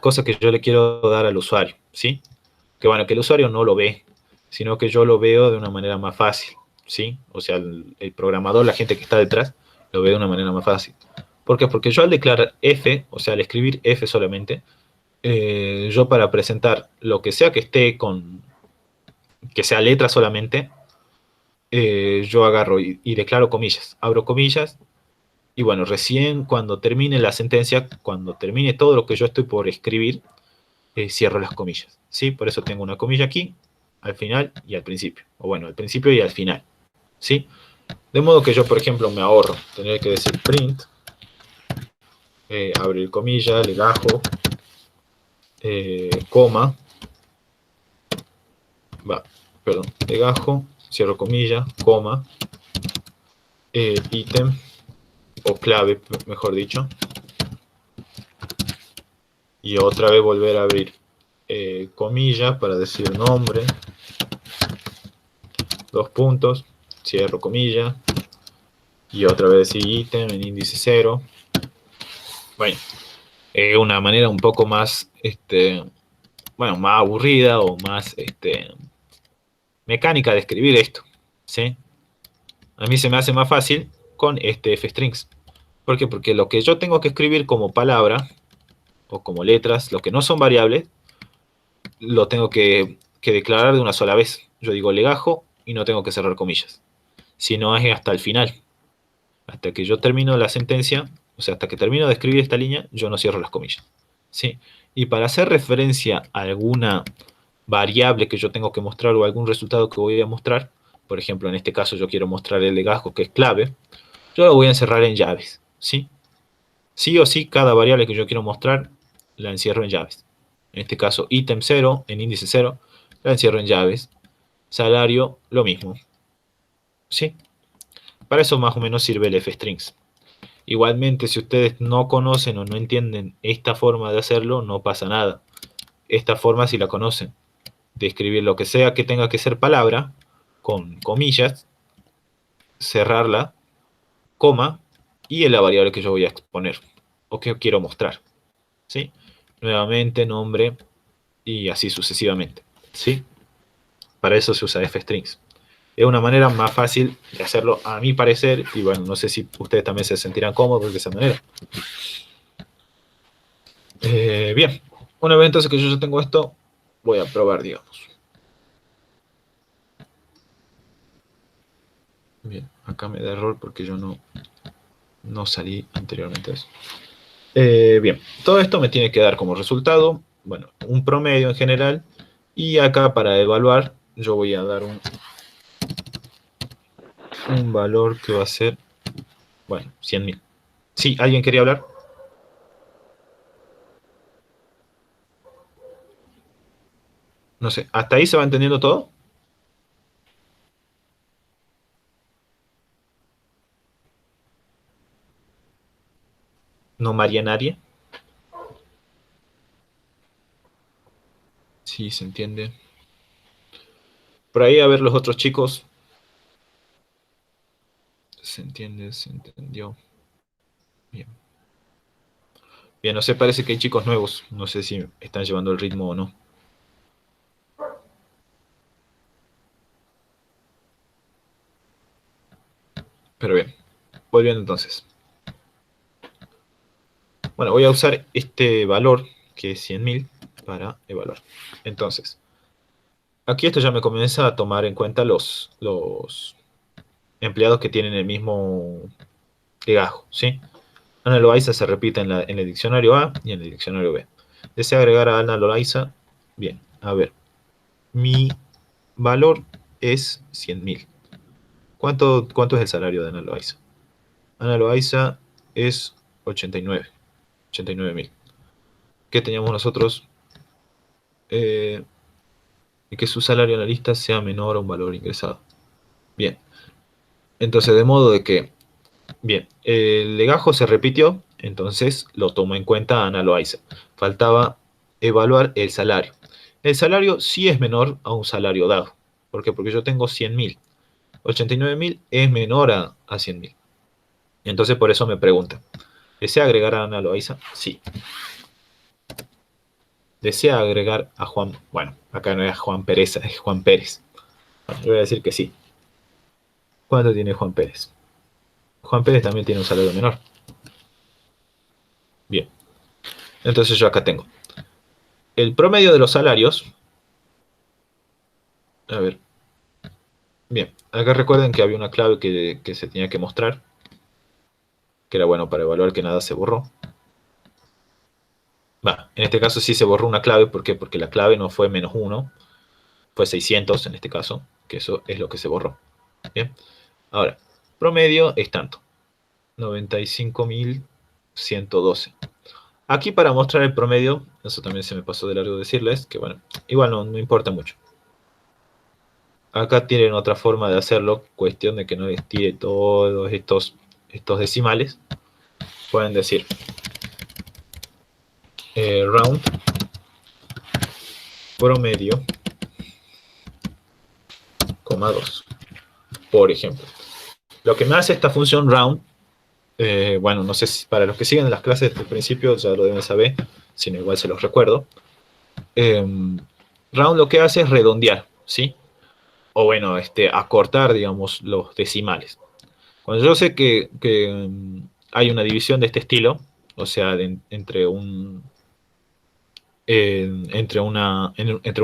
cosas que yo le quiero dar al usuario, ¿sí? Que bueno, que el usuario no lo ve, sino que yo lo veo de una manera más fácil, ¿sí? O sea, el programador, la gente que está detrás, lo ve de una manera más fácil. ¿Por qué? Porque yo al declarar F, o sea, al escribir F solamente, yo para presentar lo que sea que esté que sea letra solamente, yo agarro y declaro comillas, abro comillas, y bueno, recién cuando termine la sentencia, cuando termine todo lo que yo estoy por escribir, cierro las comillas, ¿sí? Por eso tengo una comilla aquí, al final y al principio, o bueno, al principio y al final, ¿sí? De modo que yo, por ejemplo, me ahorro tener que decir print, abrir comilla, legajo, coma, perdón, legajo, cierro comilla, coma, ítem, o clave, mejor dicho, y otra vez volver a abrir comilla para decir nombre, dos puntos, cierro comilla, y otra vez decir ítem en índice 0. Bueno, una manera un poco más, bueno, más aburrida o más mecánica de escribir esto, ¿sí? A mí se me hace más fácil con este fstrings. ¿Por qué? Porque lo que yo tengo que escribir como palabra o como letras, lo que no son variables, lo tengo que declarar de una sola vez. Yo digo legajo y no tengo que cerrar comillas. Si no es hasta el final. Hasta que yo termino la sentencia, o sea, hasta que termino de escribir esta línea, yo no cierro las comillas. ¿Sí? Y para hacer referencia a alguna variable que yo tengo que mostrar o algún resultado que voy a mostrar, por ejemplo, en este caso yo quiero mostrar el legazgo que es clave, yo lo voy a encerrar en llaves. ¿Sí? Sí o sí, cada variable que yo quiero mostrar la encierro en llaves. En este caso, ítem 0 en índice 0, la encierro en llaves. Salario, lo mismo. ¿Sí? Para eso más o menos sirve el fstrings. Igualmente, si ustedes no conocen o no entienden esta forma de hacerlo, no pasa nada. Esta forma si la conocen, de escribir lo que sea que tenga que ser palabra, con comillas, cerrarla, coma, y en la variable que yo voy a exponer, o que quiero mostrar. ¿Sí? Nuevamente, nombre, y así sucesivamente. ¿Sí? Para eso se usa fstrings. Es una manera más fácil de hacerlo, a mi parecer, y bueno, no sé si ustedes también se sentirán cómodos de esa manera. Bien, una vez entonces que yo ya tengo esto, voy a probar, digamos. Bien, acá me da error porque yo no salí anteriormente a eso. Bien, todo esto me tiene que dar como resultado, bueno, un promedio en general, y acá para evaluar yo voy a dar un valor que va a ser, bueno, 100.000. ¿Sí? ¿Alguien quería hablar? No sé, ¿hasta ahí se va entendiendo todo? ¿No María nadie? Sí, se entiende. Por ahí a ver los otros chicos. Se entiende, se entendió. Bien. Bien, no sé, parece que hay chicos nuevos. No sé si están llevando el ritmo o no. Pero bien, volviendo entonces. Bueno, voy a usar este valor, que es 100.000, para evaluar. Entonces, aquí esto ya me comienza a tomar en cuenta los empleados que tienen el mismo legajo, ¿sí? Ana Loaiza se repite en el diccionario A y en el diccionario B. Desea agregar a Ana Loaiza. Bien, a ver. Mi valor es 100.000. ¿Cuánto es el salario de Ana Loaiza? Ana Loaiza es 89.000. ¿Qué teníamos nosotros? Y que su salario analista sea menor a un valor ingresado. Bien, entonces de modo de que, bien, el legajo se repitió, entonces lo tomo en cuenta Ana Loaiza. Faltaba evaluar el salario. El salario sí es menor a un salario dado. ¿Por qué? Porque yo tengo 100.000. 89.000 es menor a 100.000. Entonces por eso me preguntan, ¿desea agregar a Ana Loaiza? Sí. ¿Desea agregar a Juan? Bueno, acá no es Juan Pérez, es Juan Pérez. Bueno, yo voy a decir que sí. ¿Cuánto tiene Juan Pérez? Juan Pérez también tiene un salario menor. Bien, entonces yo acá tengo el promedio de los salarios. A ver, bien, acá recuerden que había una clave que se tenía que mostrar, que era bueno para evaluar que nada se borró. Va, en este caso sí se borró una clave, ¿por qué? Porque la clave no fue -1, fue 600 en este caso, que eso es lo que se borró. Bien, ahora, promedio es tanto, 95.112. Aquí para mostrar el promedio, eso también se me pasó de largo decirles, que bueno, igual no importa mucho. Acá tienen otra forma de hacerlo, cuestión de que no les tire todos estos decimales. Pueden decir round promedio, coma 2, por ejemplo. Lo que me hace esta función round, bueno, no sé si para los que siguen las clases desde el principio ya lo deben saber, sino igual se los recuerdo. Eh, round lo que hace es redondear, ¿sí? O bueno, acortar, digamos, los decimales. Cuando yo sé que hay una división de este estilo, o sea, entre un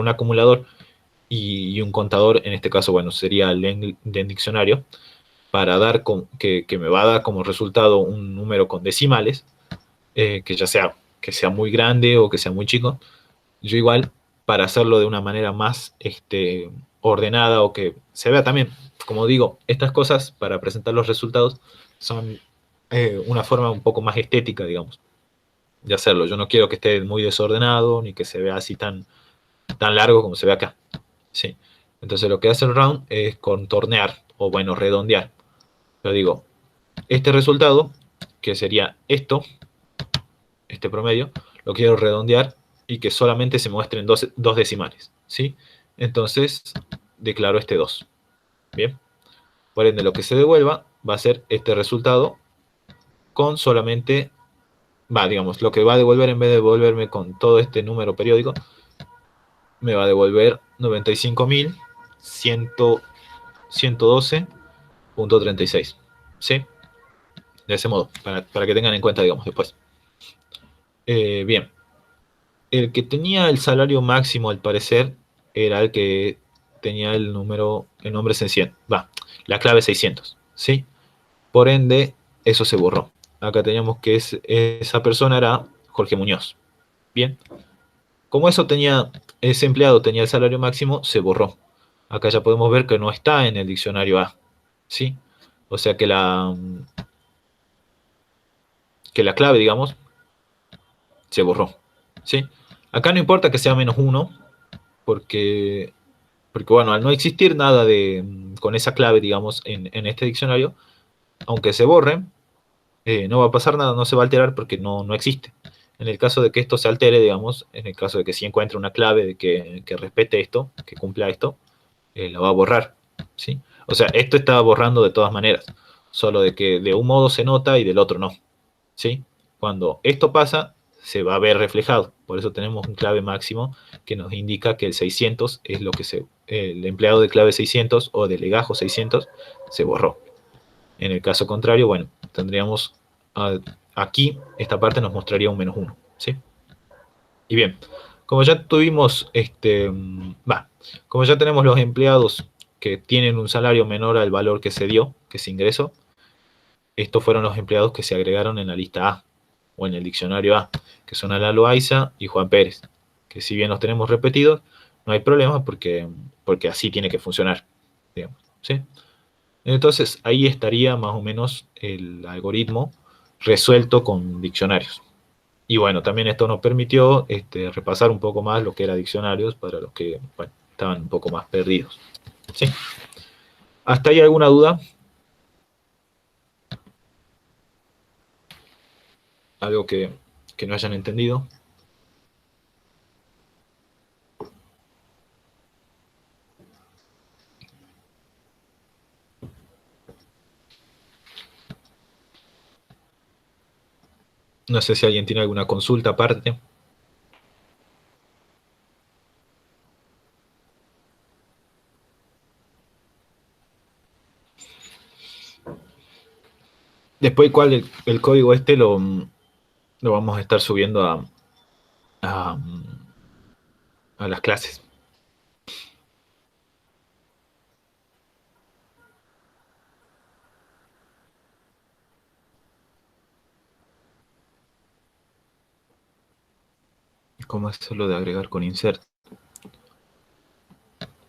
acumulador y un contador, en este caso, bueno, sería el len diccionario, para dar que me va a dar como resultado un número con decimales, que ya sea que sea muy grande o que sea muy chico. Yo igual, para hacerlo de una manera más ordenada o que se vea también, como digo, estas cosas para presentar los resultados son una forma un poco más estética, digamos, de hacerlo. Yo no quiero que esté muy desordenado ni que se vea así tan largo como se ve acá. Sí. Entonces lo que hace el round es contornear o bueno, redondear. Yo digo, este resultado, que sería esto, este promedio, lo quiero redondear y que solamente se muestren dos decimales, ¿sí? Entonces, declaro este 2. Bien. Por ende, lo que se devuelva va a ser este resultado con solamente, digamos, lo que va a devolver en vez de devolverme con todo este número periódico, me va a devolver 95.112.36. ¿Sí? De ese modo, para que tengan en cuenta, digamos, después. Bien. El que tenía el salario máximo, al parecer, era el que tenía el nombre 600. La clave 600, ¿sí? Por ende, eso se borró. Acá teníamos que esa persona era Jorge Muñoz. Bien. Como ese empleado tenía el salario máximo, se borró. Acá ya podemos ver que no está en el diccionario A, ¿sí? O sea que la clave, digamos, se borró, ¿sí? Acá no importa que sea -1, porque bueno, al no existir nada con esa clave, digamos, en este diccionario, aunque se borre, no va a pasar nada, no se va a alterar porque no existe. En el caso de que esto se altere, digamos, en el caso de que sí encuentre una clave de que respete esto, que cumpla esto, la va a borrar, ¿sí? O sea, esto está borrando de todas maneras, solo de que de un modo se nota y del otro no, ¿sí? Cuando esto pasa, se va a ver reflejado. Por eso tenemos un clave máximo que nos indica que el 600 es lo que el empleado de clave 600 o de legajo 600 se borró. En el caso contrario, bueno, tendríamos aquí, esta parte nos mostraría un -1, ¿sí? Y bien, como ya tuvimos, como ya tenemos los empleados que tienen un salario menor al valor que se dio, que se ingresó, estos fueron los empleados que se agregaron en la lista A, o en el diccionario A, que son Ala Loaiza y Juan Pérez, que si bien los tenemos repetidos, no hay problema porque así tiene que funcionar, digamos, ¿sí? Entonces ahí estaría más o menos el algoritmo resuelto con diccionarios. Y bueno, también esto nos permitió repasar un poco más lo que era diccionarios para los que bueno, estaban un poco más perdidos. ¿Sí? ¿Hasta ahí alguna duda? ¿Algo que no hayan entendido? No sé si alguien tiene alguna consulta aparte. Después, ¿cuál el código lo vamos a estar subiendo a, a las clases? ¿Cómo es lo de agregar con insert?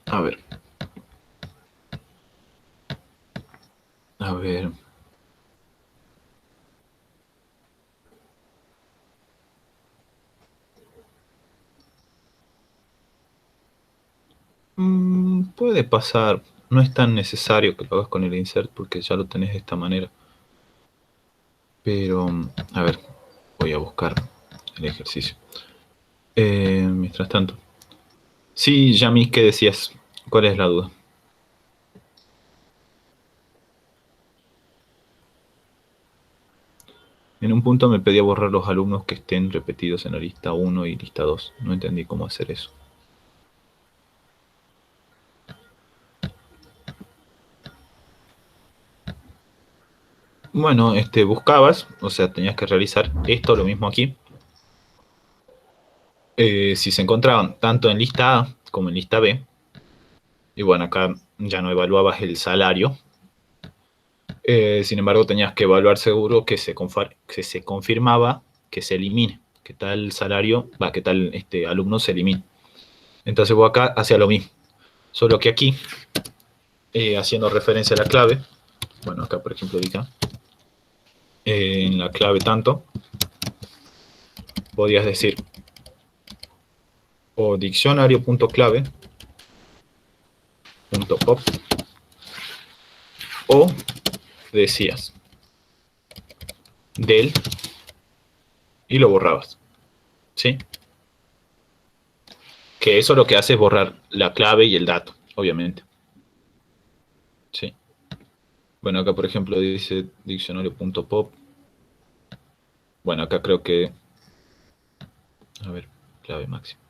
A ver. A ver. Puede pasar. No es tan necesario que lo hagas con el insert porque ya lo tenés de esta manera. Pero, a ver, voy a buscar el ejercicio. Mientras tanto. Sí, Yami, ¿qué decías? ¿Cuál es la duda? En un punto me pedía borrar los alumnos que estén repetidos en la lista 1 y lista 2. No entendí cómo hacer eso. Bueno, buscabas, o sea, tenías que realizar esto, lo mismo aquí. Si se encontraban tanto en lista A como en lista B, Y bueno, acá ya no evaluabas el salario. Sin embargo, tenías que evaluar seguro que se confirmaba que se elimine, que tal salario, que tal alumno se elimine. Entonces vos acá hacía lo mismo. Solo que aquí, haciendo referencia a la clave, bueno, acá por ejemplo dije, en la clave tanto, podías decir o diccionario.clave.pop o decías del y lo borrabas, ¿sí? Que eso lo que hace es borrar la clave y el dato, obviamente, ¿sí? Bueno, acá por ejemplo dice diccionario.pop. Bueno, acá creo que, a ver, clave máxima.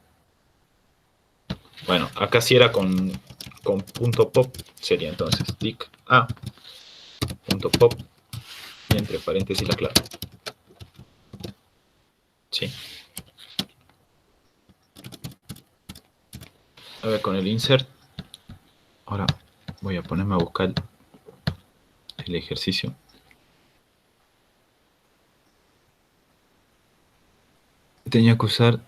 Bueno, acá si era con punto pop, sería entonces dic a punto pop y entre paréntesis la clave. Sí. A ver, con el insert. Ahora voy a ponerme a buscar el ejercicio. Tenía que usar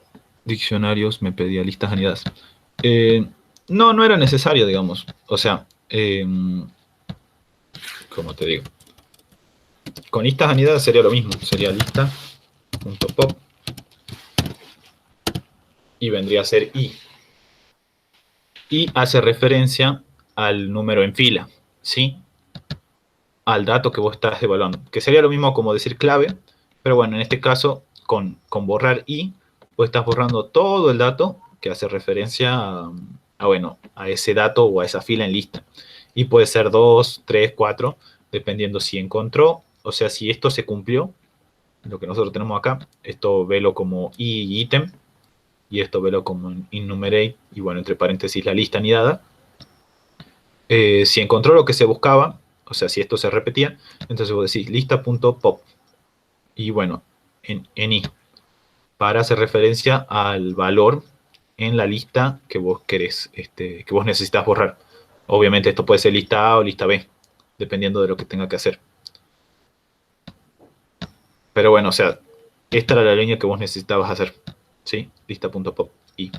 diccionarios, me pedía listas anidadas. No, no era necesario, digamos. O sea, como te digo, con listas anidadas sería lo mismo. Sería lista.pop y vendría a ser i. Y hace referencia al número en fila, ¿sí? Al dato que vos estás evaluando. Que sería lo mismo como decir clave, pero bueno, en este caso, con borrar i, vos estás borrando todo el dato que hace referencia bueno, a ese dato o a esa fila en lista. Y puede ser 2, 3, 4, dependiendo si encontró, o sea, si esto se cumplió, lo que nosotros tenemos acá, esto velo como i ítem, y esto velo como enumerate, y bueno, entre paréntesis la lista anidada. Si encontró lo que se buscaba, o sea, si esto se repetía, entonces vos decís lista.pop. Y bueno, en i, para hacer referencia al valor en la lista que vos querés, que vos necesitas borrar. Obviamente esto puede ser lista A o lista B, dependiendo de lo que tenga que hacer. Pero bueno, o sea, esta era la línea que vos necesitabas hacer. ¿Sí? Lista.pop. Y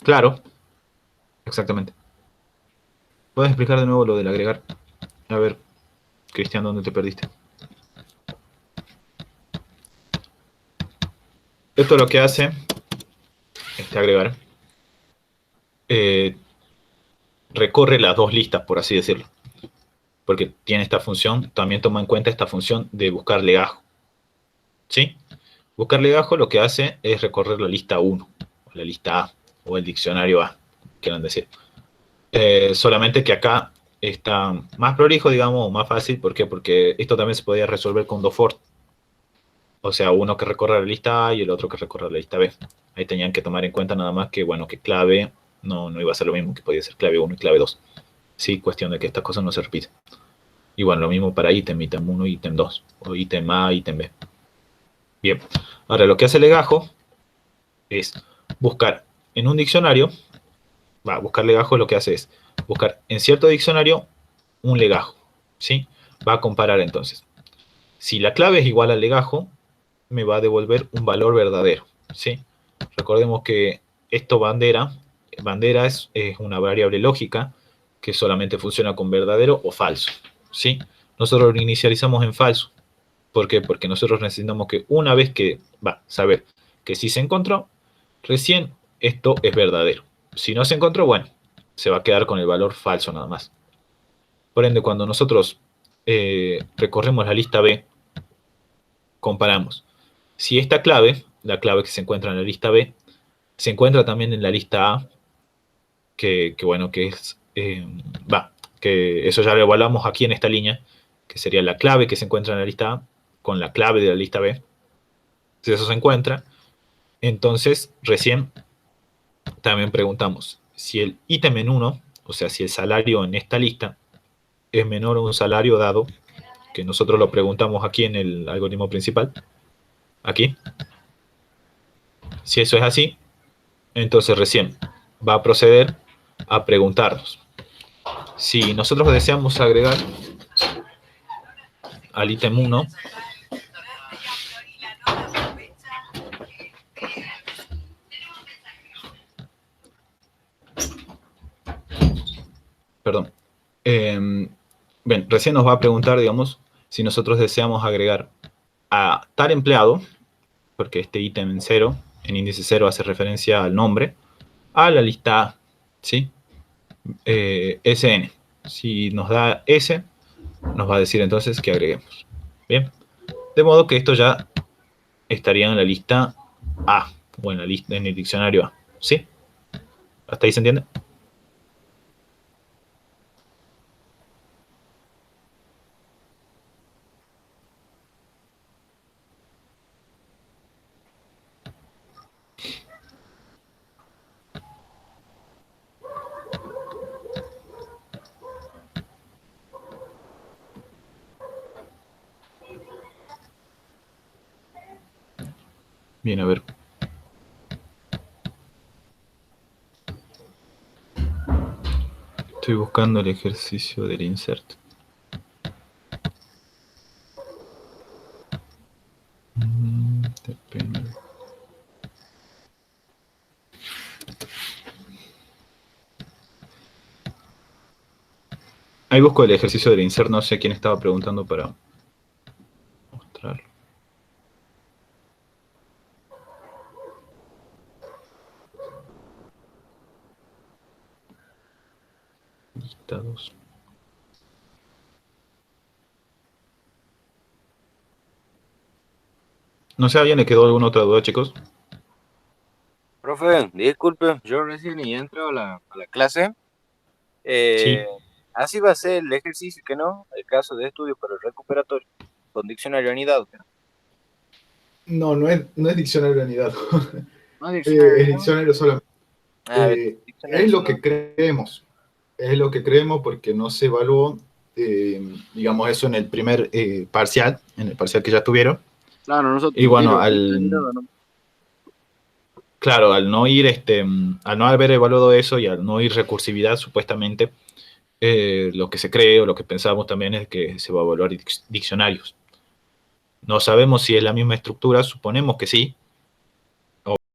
claro, exactamente. ¿Puedes explicar de nuevo lo del agregar? A ver, Cristian, ¿dónde te perdiste? Esto lo que hace, agregar, eh, recorre las dos listas, por así decirlo. Porque tiene esta función, también toma en cuenta esta función de buscar legajo. ¿Sí? Buscar legajo lo que hace es recorrer la lista 1, o la lista A, o el diccionario A, quieran decir. Solamente que acá está más prolijo, digamos, o más fácil. ¿Por qué? Porque esto también se podía resolver con dos for. O sea, uno que recorre la lista A y el otro que recorre la lista B. Ahí tenían que tomar en cuenta nada más que, bueno, que clave no iba a ser lo mismo, que podía ser clave 1 y clave 2. Sí, cuestión de que estas cosas no se repiten. Y bueno, lo mismo para ítem 1 y ítem 2, o ítem A, ítem B. Bien, ahora lo que hace legajo es buscar en un diccionario, buscar legajo lo que hace es buscar en cierto diccionario un legajo, ¿sí? Va a comparar entonces. Si la clave es igual al legajo, me va a devolver un valor verdadero, ¿sí? Recordemos que esto bandera es una variable lógica que solamente funciona con verdadero o falso, ¿sí? Nosotros lo inicializamos en falso. ¿Por qué? Porque nosotros necesitamos que una vez que saber que sí se encontró, recién esto es verdadero. Si no se encontró, bueno, se va a quedar con el valor falso nada más. Por ende, cuando nosotros recorremos la lista B, comparamos. Si esta clave, la clave que se encuentra en la lista B, se encuentra también en la lista A, que bueno, que es, que eso ya lo evaluamos aquí en esta línea, que sería la clave que se encuentra en la lista A con la clave de la lista B. Si eso se encuentra, entonces recién también preguntamos si el ítem en 1, o sea, si el salario en esta lista es menor a un salario dado, que nosotros lo preguntamos aquí en el algoritmo principal, aquí, Si eso es así, entonces recién va a proceder a preguntarnos. Si nosotros deseamos agregar al ítem 1, perdón, bien, recién nos va a preguntar, digamos, si nosotros deseamos agregar a tal empleado, porque este ítem en 0, en índice 0 hace referencia al nombre, a la lista A, ¿sí? SN. Si nos da S, nos va a decir entonces que agreguemos. Bien, de modo que esto ya estaría en la lista A, o en la lista en el diccionario A, ¿sí? ¿Hasta ahí se entiende? Bien, a ver. Estoy buscando el ejercicio del insert. Depende. Ahí busco el ejercicio del insert, no sé quién estaba preguntando para mostrarlo. Listados. No sé, ¿a alguien le quedó alguna otra duda, chicos? Profe, disculpe, yo recién entro a la clase. Eh, Sí. Así va a ser el ejercicio, que no, el caso de estudio para el recuperatorio, con diccionario anidado. ¿Que no? No, no es diccionario anidado. No es diccionario Es anidado. diccionario solamente. A ver, diccionario Es lo solo. que creemos. Es lo que creemos porque no se evaluó, digamos, eso en el primer parcial, en el parcial que ya tuvieron. Claro, nosotros Y nos bueno, dieron lista anidado, ¿no? claro, al no ir, al no haber evaluado eso y al no ir recursividad, supuestamente, lo que se cree o lo que pensamos también es que se va a evaluar diccionarios. No sabemos si es la misma estructura, suponemos que sí,